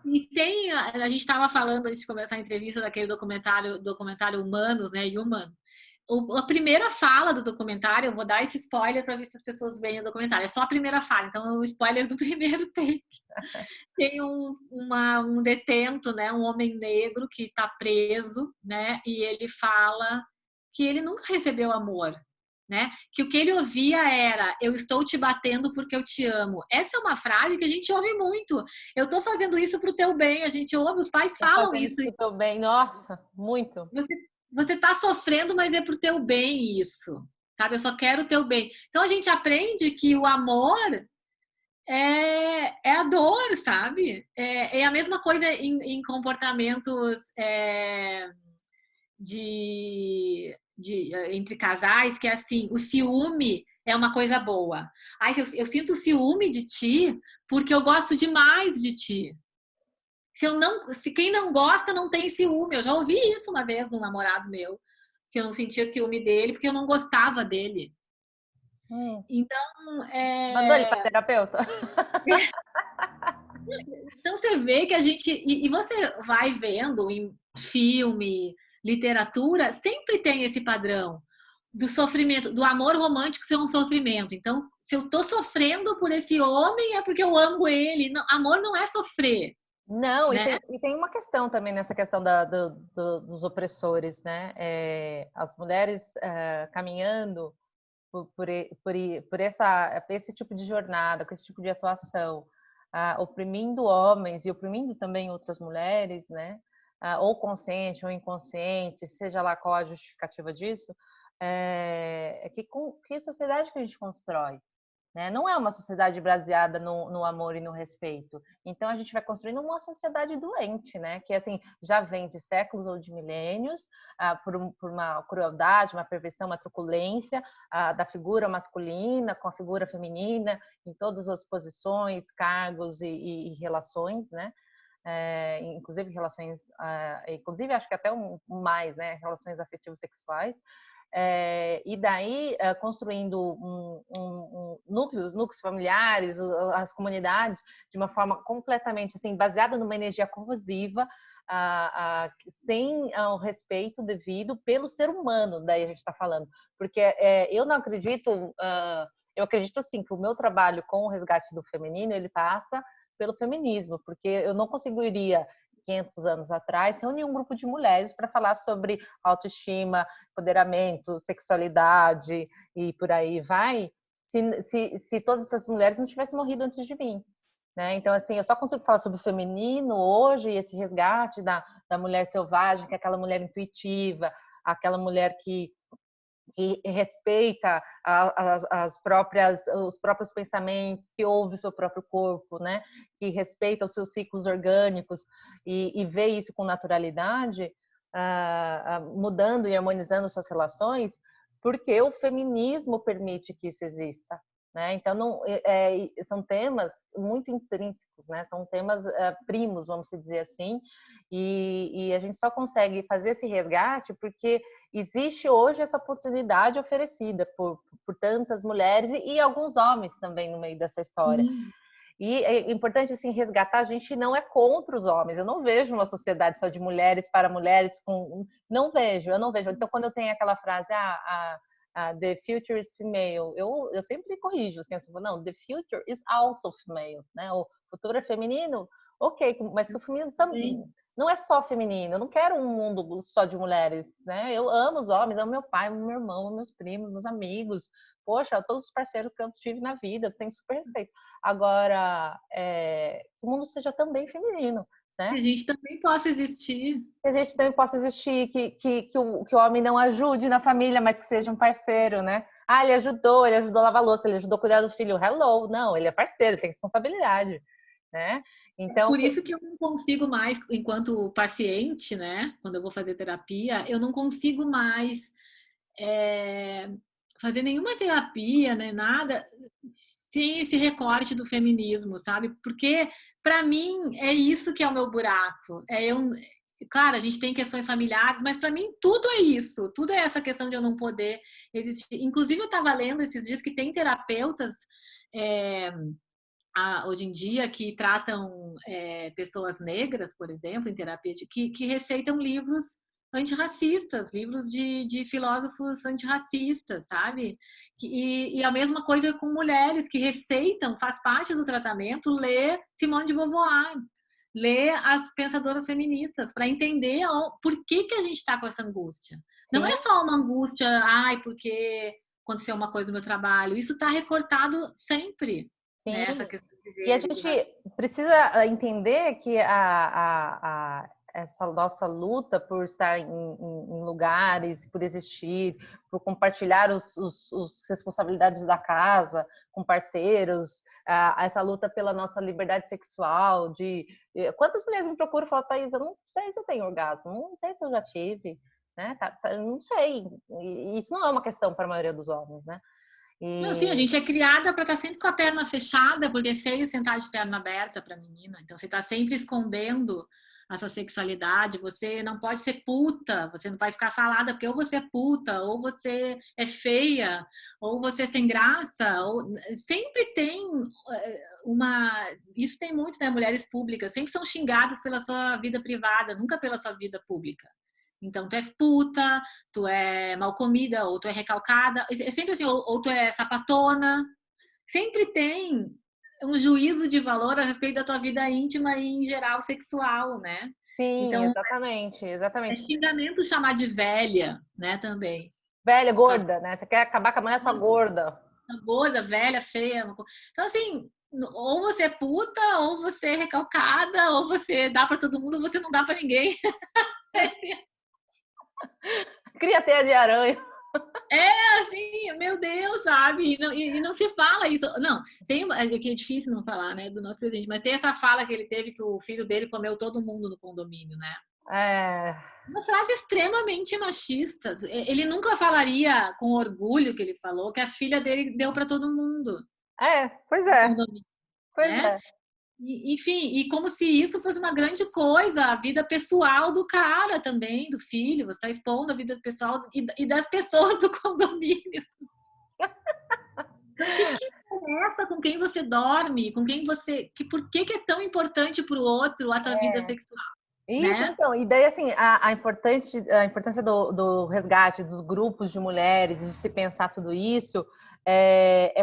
E a gente estava falando antes de começar a entrevista daquele documentário Humanos, né? Human. A primeira fala do documentário, eu vou dar esse spoiler para ver se as pessoas veem o documentário. É só a primeira fala, então é o spoiler do primeiro take. Tem um detento, né, um homem negro que está preso, né, e ele fala que ele nunca recebeu amor, né, que o que ele ouvia era: eu estou te batendo porque eu te amo. Essa é uma frase que a gente ouve muito. Eu estou fazendo isso para o teu bem. A gente ouve, os pais Tô falam fazendo isso. isso pro teu bem. Nossa, muito. Você está sofrendo, mas é para o teu bem isso, sabe? Eu só quero o teu bem. Então a gente aprende que o amor é a dor, sabe? É a mesma coisa em comportamentos entre casais, que é assim, o ciúme é uma coisa boa. Ai, eu sinto ciúme de ti porque eu gosto demais de ti. Se quem não gosta não tem ciúme. Eu já ouvi isso uma vez de um namorado meu, que eu não sentia ciúme dele porque eu não gostava dele. Hum. Então, Mandou ele para terapeuta? Então você vê que a gente. E você vai vendo em filme, literatura, sempre tem esse padrão do sofrimento, do amor romântico ser um sofrimento. Então, se eu estou sofrendo por esse homem, é porque eu amo ele. Não, amor não é sofrer, Não, né? e tem uma questão também nessa questão dos opressores, né? As mulheres caminhando por esse tipo de jornada, com esse tipo de atuação, oprimindo homens e oprimindo também outras mulheres, né? ou consciente ou inconsciente, seja lá qual a justificativa disso, que sociedade que a gente constrói? Né? Não é uma sociedade baseada no amor e no respeito. Então a gente vai construindo uma sociedade doente, né? Que assim já vem de séculos ou de milênios, por uma crueldade, uma perversão, uma truculência da figura masculina com a figura feminina em todas as posições, cargos e relações, né? Inclusive relações, inclusive acho que até mais, né? Relações afetivos sexuais. E daí construindo núcleos familiares, as comunidades de uma forma completamente assim baseada numa energia corrosiva, sem o respeito devido pelo ser humano. Daí a gente está falando, porque eu não acredito, eu acredito sim que o meu trabalho com o resgate do feminino ele passa pelo feminismo, porque eu não conseguiria 500 anos atrás, reunir um grupo de mulheres para falar sobre autoestima, empoderamento, sexualidade e por aí vai, se todas essas mulheres não tivessem morrido antes de mim. Né? Então, assim, eu só consigo falar sobre o feminino hoje, esse resgate da mulher selvagem, que é aquela mulher intuitiva, aquela mulher que respeita os próprios pensamentos, que ouve o seu próprio corpo, né? Que respeita os seus ciclos orgânicos e vê isso com naturalidade, mudando e harmonizando suas relações, porque o feminismo permite que isso exista. Né? Então, são temas muito intrínsecos, né? São temas primos, vamos dizer assim, e a gente só consegue fazer esse resgate porque existe hoje essa oportunidade oferecida por tantas mulheres e alguns homens também no meio dessa história. E é importante assim resgatar, a gente não é contra os homens. Eu não vejo uma sociedade só de mulheres para mulheres eu não vejo. Então quando eu tenho aquela frase the future is female, eu sempre corrijo assim, não, the future is also female, né? O futuro é feminino, ok, mas que o feminino também não é só feminino. Eu não quero um mundo só de mulheres, né? Eu amo os homens, amo meu pai, meu irmão, meus primos, meus amigos. Poxa, todos os parceiros que eu tive na vida, eu tenho super respeito. Agora, que o mundo seja também feminino, né? Que a gente também possa existir. Que a gente também possa existir, que o homem não ajude na família, mas que seja um parceiro, né? Ele ajudou a lavar louça, ele ajudou a cuidar do filho. Hello, não, ele é parceiro, tem responsabilidade, né? Então, por isso que eu não consigo mais, enquanto paciente, né? Quando eu vou fazer terapia, eu não consigo mais fazer nenhuma terapia, nem nada, sem esse recorte do feminismo, sabe? Porque, para mim, é isso que é o meu buraco. Claro, a gente tem questões familiares, mas para mim tudo é isso. Tudo é essa questão de eu não poder existir. Inclusive, eu estava lendo esses dias que tem terapeutas hoje em dia que tratam pessoas negras, por exemplo, em terapia, que receitam livros antirracistas, livros de filósofos antirracistas, sabe? E a mesma coisa com mulheres que receitam, faz parte do tratamento, ler Simone de Beauvoir, ler as pensadoras feministas, para entender por que a gente está com essa angústia. Sim. Não é só uma angústia, porque aconteceu uma coisa no meu trabalho, isso está recortado sempre. Sim. Né? Essa questão de e a gente precisa entender que essa nossa luta por estar em lugares, por existir, por compartilhar as responsabilidades da casa com parceiros, essa luta pela nossa liberdade sexual, quantas mulheres me procuram e falam, Thaís, eu não sei se eu tenho orgasmo, não sei se eu já tive, né? Não sei. E isso não é uma questão para a maioria dos homens, né? Não, sim, a gente é criada para estar sempre com a perna fechada, porque é feio sentar de perna aberta para menina. Então você está sempre escondendo a sua sexualidade. Você não pode ser puta, você não vai ficar falada porque ou você é puta, ou você é feia, ou você é sem graça. Sempre tem isso tem muito, né? Mulheres públicas sempre são xingadas pela sua vida privada, nunca pela sua vida pública. Então, tu é puta, tu é mal comida, ou tu é recalcada. É sempre assim, ou tu é sapatona. Sempre tem um juízo de valor a respeito da tua vida íntima e, em geral, sexual, né? Sim, então, exatamente. É xingamento chamar de velha, né, também. Velha, gorda, né? Você quer acabar com a mulher só gorda. Gorda, velha, feia. Então, assim, ou você é puta, ou você é recalcada, ou você dá para todo mundo, ou você não dá para ninguém. Cria teia de aranha. É assim, meu Deus, sabe? E não se fala isso. Não, tem uma, é que é difícil não falar, né, do nosso presidente, mas tem essa fala que ele teve que o filho dele comeu todo mundo no condomínio, né? É, Uma frase extremamente machista. Ele nunca falaria com orgulho que ele falou que a filha dele deu para todo mundo pois no é, condomínio, pois né? é. Enfim, e como se isso fosse uma grande coisa, a vida pessoal do cara também, do filho, você está expondo a vida pessoal e das pessoas do condomínio. Então, o que interessa com quem você dorme, com quem você. Por que é tão importante para o outro a tua vida sexual, Isso, né? então, e daí assim, a importância do resgate dos grupos de mulheres, de se pensar tudo isso,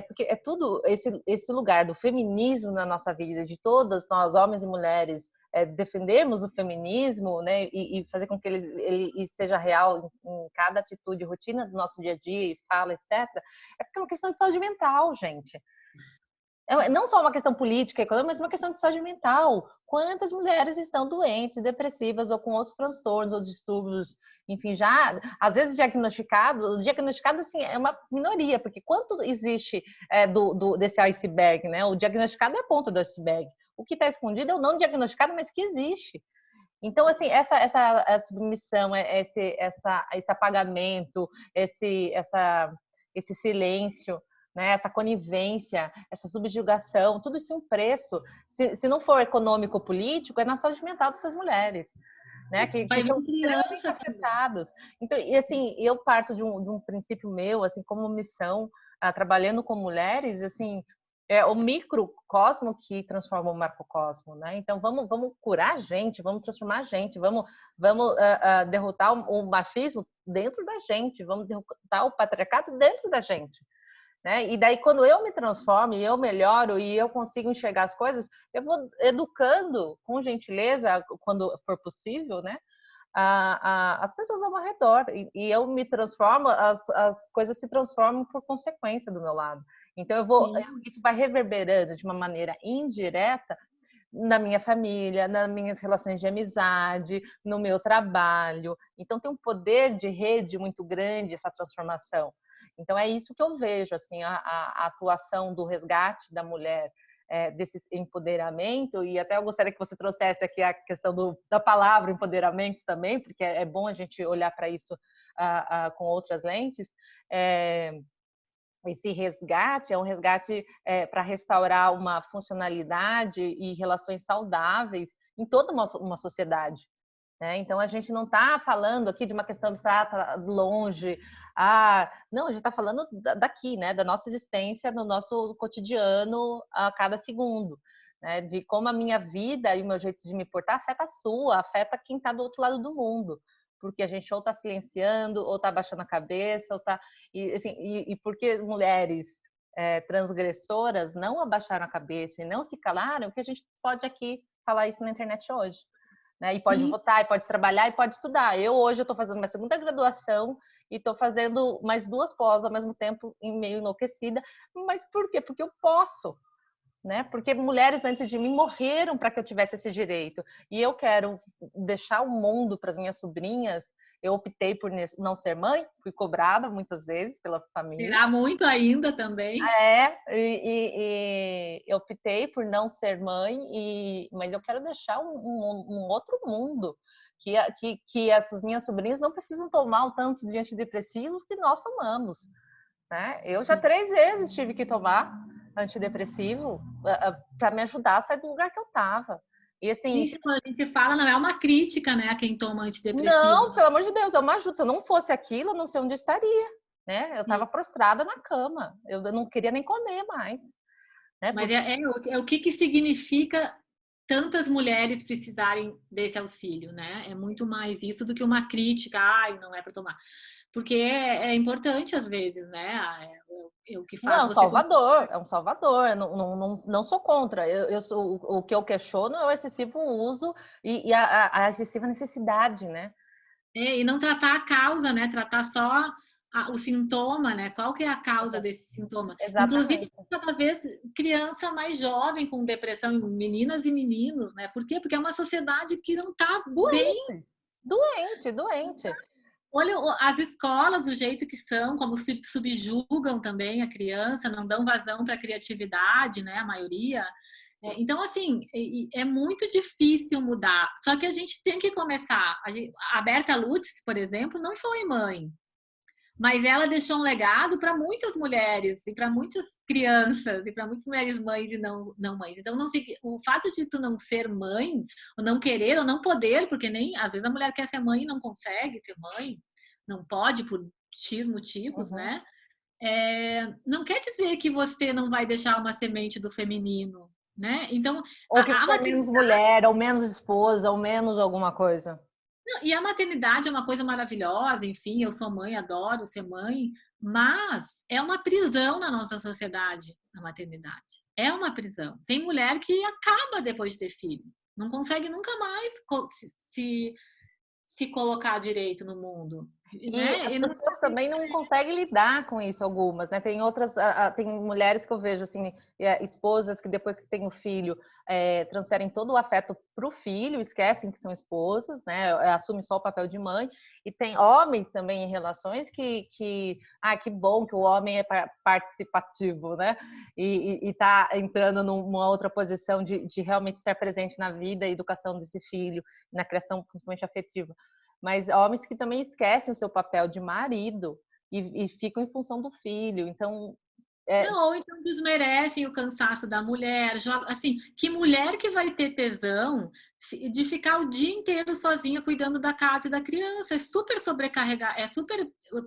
porque é tudo esse lugar do feminismo na nossa vida, de todas nós, homens e mulheres, defendermos o feminismo, né, e fazer com que ele seja real em cada atitude, rotina do nosso dia a dia, e fala, etc. É porque é uma questão de saúde mental, gente. Não só uma questão política, econômica, mas uma questão de saúde mental. Quantas mulheres estão doentes, depressivas ou com outros transtornos ou distúrbios, enfim, já às vezes diagnosticado assim, é uma minoria, porque quanto existe desse iceberg, né? O diagnosticado é a ponta do iceberg. O que está escondido é o não diagnosticado, mas que existe. Então, assim, essa submissão, esse apagamento, esse silêncio, né, essa conivência, essa subjugação, tudo isso tem um preço. Se não for econômico ou político, é na saúde mental dessas mulheres, né, que Vai são vir extremamente criança também. afetadas. Então, e assim, eu parto de um princípio meu, assim, como missão, trabalhando com mulheres, assim, é o microcosmo que transforma o macrocosmo, né? Então vamos curar a gente, vamos transformar a gente, vamos derrotar o machismo dentro da gente, vamos derrotar o patriarcado dentro da gente, né? E daí quando eu me transformo e eu melhoro e eu consigo enxergar as coisas, eu vou educando com gentileza quando for possível, né? As pessoas ao meu redor e eu me transformo, as coisas se transformam por consequência do meu lado. Então Sim. isso vai reverberando de uma maneira indireta na minha família, nas minhas relações de amizade, no meu trabalho. Então tem um poder de rede muito grande essa transformação. Então é isso que eu vejo assim a atuação do resgate da mulher, desse empoderamento, e até eu gostaria que você trouxesse aqui a questão da palavra empoderamento também, porque é bom a gente olhar para isso com outras lentes. Esse resgate é um resgate para restaurar uma funcionalidade e relações saudáveis em toda uma sociedade. Né? Então, a gente não está falando aqui de uma questão abstrata, longe. Não, a gente está falando daqui, né? Da nossa existência, no nosso cotidiano, a cada segundo. Né? De como a minha vida e o meu jeito de me portar afeta a sua, afeta quem está do outro lado do mundo. Porque a gente ou está silenciando, ou está baixando a cabeça, ou está. Assim, porque mulheres transgressoras não abaixaram a cabeça e não se calaram, que a gente pode aqui falar isso na internet hoje. Né? E pode Sim. votar, e pode trabalhar, e pode estudar. Hoje estou fazendo minha segunda graduação e estou fazendo mais 2 pós ao mesmo tempo, meio enlouquecida. Mas por quê? Porque eu posso. Né? Porque mulheres antes de mim morreram para que eu tivesse esse direito. E eu quero deixar o mundo para as minhas sobrinhas. Eu optei por não ser mãe, fui cobrada muitas vezes pela família. Será muito ainda também. Eu optei por não ser mãe, mas eu quero deixar um outro mundo, que essas minhas sobrinhas não precisam tomar o tanto de antidepressivos que nós tomamos. Né? Eu já 3 vezes tive que tomar antidepressivo para me ajudar a sair do lugar que eu estava. E assim, Gente, quando a gente fala, não é uma crítica, né, a quem toma antidepressivo. não, pelo amor de Deus, é uma ajuda. Se eu não fosse aquilo, eu não sei onde eu estaria. Né? Eu estava Sim. prostrada na cama, eu não queria nem comer mais. Né? Mas Porque é o que significa tantas mulheres precisarem desse auxílio, né? É muito mais isso do que uma crítica, ai, não é para tomar. Porque é importante às vezes, né? É o que não, faz você conseguir. É um salvador, eu não sou contra. Eu sou, o que eu questiono é o excessivo uso e a excessiva necessidade, né? E não tratar a causa, né? Tratar só o sintoma, né? Qual que é a causa Exa- desse sintoma? Inclusive, Exatamente. cada vez criança mais jovem com depressão, meninas e meninos, né? Por quê? Porque é uma sociedade que não está bem. Doente, doente, doente. Olha as escolas, do jeito que são, como se subjugam também a criança, não dão vazão para a criatividade, né? A maioria. Então, assim, é muito difícil mudar. Só que a gente tem que começar. A Berta Lutz, por exemplo, não foi mãe. Mas ela deixou um legado para muitas mulheres e para muitas crianças e para muitas mulheres mães e não mães. Então, não se, o fato de tu não ser mãe, ou não querer, ou não poder, porque nem às vezes a mulher quer ser mãe e não consegue ser mãe, não pode por X motivos, Uhum. né? Não quer dizer que você não vai deixar uma semente do feminino, né? Então, Ou que a foi menos mulher, ou menos esposa, ou menos alguma coisa. E a maternidade é uma coisa maravilhosa, enfim, eu sou mãe, adoro ser mãe, mas é uma prisão na nossa sociedade, a maternidade. É uma prisão. Tem mulher que acaba depois de ter filho, não consegue nunca mais se colocar direito no mundo, E né? as E não pessoas também não conseguem lidar com isso, algumas, né? Tem outras, tem mulheres que eu vejo, assim, esposas que depois que tem o filho, transferem todo o afeto para o filho, esquecem que são esposas, né? Assumem só o papel de mãe. E tem homens também em relações que bom que o homem é participativo, né? E tá entrando numa outra posição de realmente estar presente na vida e educação desse filho, na criação principalmente afetiva, mas homens que também esquecem o seu papel de marido e ficam em função do filho. Então, Não, ou então desmerecem o cansaço da mulher. Assim, que mulher que vai ter tesão de ficar o dia inteiro sozinha cuidando da casa e da criança? É super sobrecarregado, é super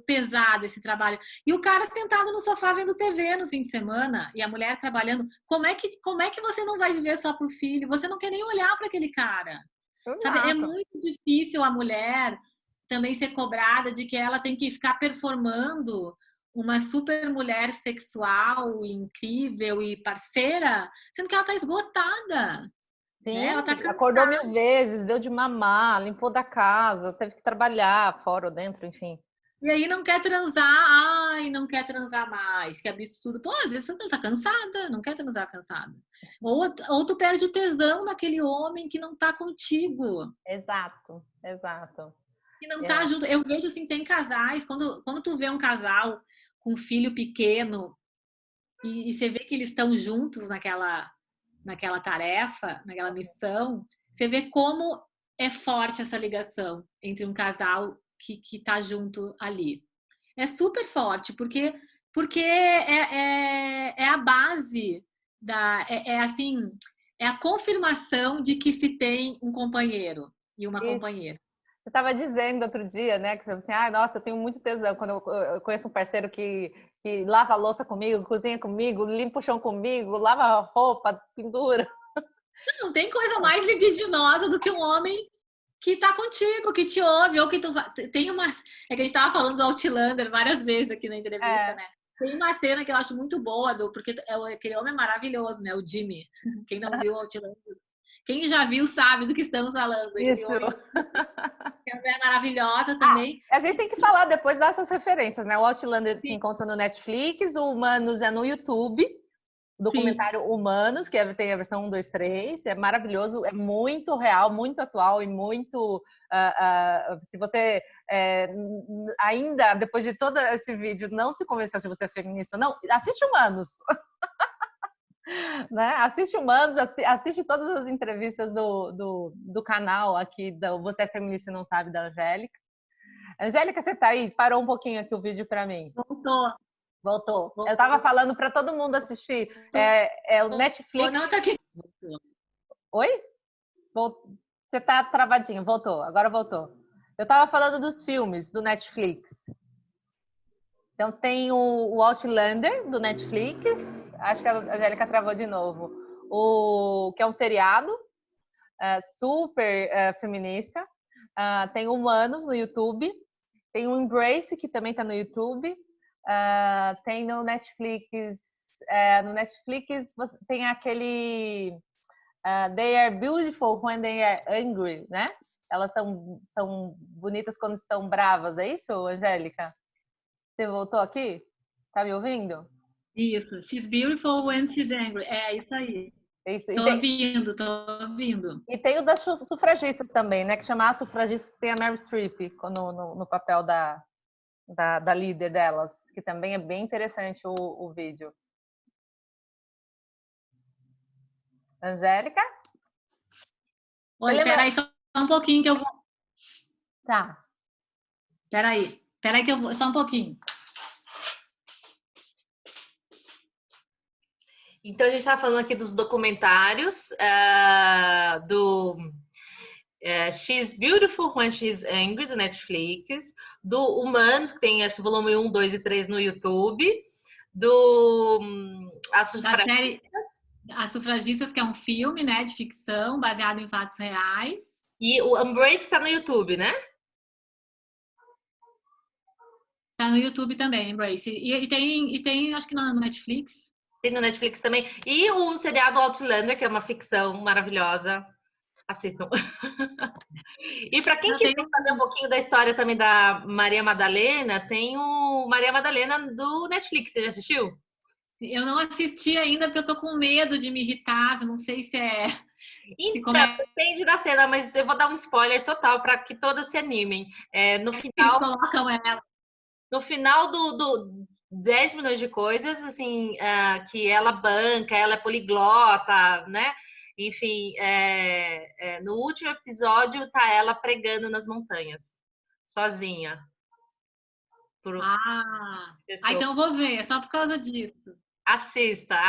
pesado esse trabalho. E o cara sentado no sofá vendo TV no fim de semana e a mulher trabalhando. Como é que você não vai viver só por filho? Você não quer nem olhar para aquele cara. Sabe, é exato. muito difícil a mulher também ser cobrada de que ela tem que ficar performando uma super mulher sexual, incrível e parceira, sendo que ela está esgotada, né? Sim, Ela está acordou cansada 1000 vezes, deu de mamar, limpou da casa, teve que trabalhar fora ou dentro, enfim. e aí não quer transar, ai, não quer transar mais, que absurdo. Pô, às vezes você tá cansada, não quer transar cansada. Ou tu perde o tesão naquele homem que não tá contigo. Exato, exato. Que não tá É, junto. Eu vejo assim, tem casais, quando tu vê um casal com um filho pequeno e você vê que eles estão juntos naquela tarefa, naquela missão, você vê como é forte essa ligação entre um casal que tá junto ali. É super forte, porque é a base assim, é a confirmação de que se tem um companheiro e uma isso. companheira. Você estava dizendo outro dia, né, que você falou assim, ah, nossa, eu tenho muito tesão quando eu conheço um parceiro que lava a louça comigo, cozinha comigo, limpa o chão comigo, lava a roupa, pendura. Não tem coisa mais libidinosa do que um homem que tá contigo, que te ouve, ou que tu tem uma. É que a gente tava falando do Outlander várias vezes aqui na entrevista, É, né? Tem uma cena que eu acho muito boa, porque aquele homem é maravilhoso, né? O Jimmy. Quem não viu o Outlander, quem já viu sabe do que estamos falando. Aquele isso. homem é maravilhosa também. A gente tem que falar depois dessas referências, né? O Outlander se Sim, encontra no Netflix, o Humanos é no YouTube, o sim. documentário Humanos, que tem a versão 1, 2, 3, é maravilhoso, é muito real, muito atual e muito. Se você ainda, depois de todo esse vídeo, não se convenceu se você é feminista ou não, assiste Humanos. Né? Assiste Humanos, assiste todas as entrevistas do canal aqui, do Você é Feminista e Não Sabe, da Angélica. Angélica, você tá aí? Parou um pouquinho aqui o vídeo para mim. Voltou. Voltou. Eu Voltou. tava falando para todo mundo assistir. É o Netflix. Não, tá aqui. Voltou. Oi? Você tá travadinho. Voltou. Agora voltou. Eu tava falando dos filmes do Netflix. Então tem o Outlander do Netflix. Acho que a Angélica travou de novo. Que é um seriado super feminista. Tem Humanos no YouTube. Tem o Embrace, que também está no YouTube. Tem no Netflix. No Netflix tem aquele They Are Beautiful When They Are Angry, né? Elas são bonitas quando estão bravas, é isso, Angélica? Você voltou aqui? Tá me ouvindo? Isso. She's beautiful when she's angry. É isso aí. Isso. Tô ouvindo, tô ouvindo. E tem o das sufragistas também, né? Que chama As Sufragistas, tem a Meryl Streep no papel da líder delas, que também é bem interessante o vídeo. Angélica? Oi, peraí só um pouquinho que eu vou... Tá. Peraí que eu vou... Só um pouquinho. Então, a gente estava falando aqui dos documentários, do She's Beautiful When She's Angry, do Netflix, do Humanos, que tem, acho que volume 1, 2 e 3 no YouTube, do As Sufragistas. As Sufragistas, que é um filme, né, de ficção, baseado em fatos reais. E o Embrace está no YouTube, né? Tá no YouTube também, Embrace. E tem, acho que no Netflix. Tem no Netflix também. E o seriado Outlander, que é uma ficção maravilhosa. Assistam. E para quem quiser saber um pouquinho da história também da Maria Madalena, tem o Maria Madalena do Netflix. Você já assistiu? Eu não assisti ainda porque eu tô com medo de me irritar. Não sei se é. Então, depende da cena, mas eu vou dar um spoiler total para que todas se animem. No final. Colocam ela. No final do 10 milhões de coisas, assim, que ela banca, ela é poliglota, né? Enfim, no último episódio tá ela pregando nas montanhas, sozinha. Então eu vou ver, é só por causa disso. Assista.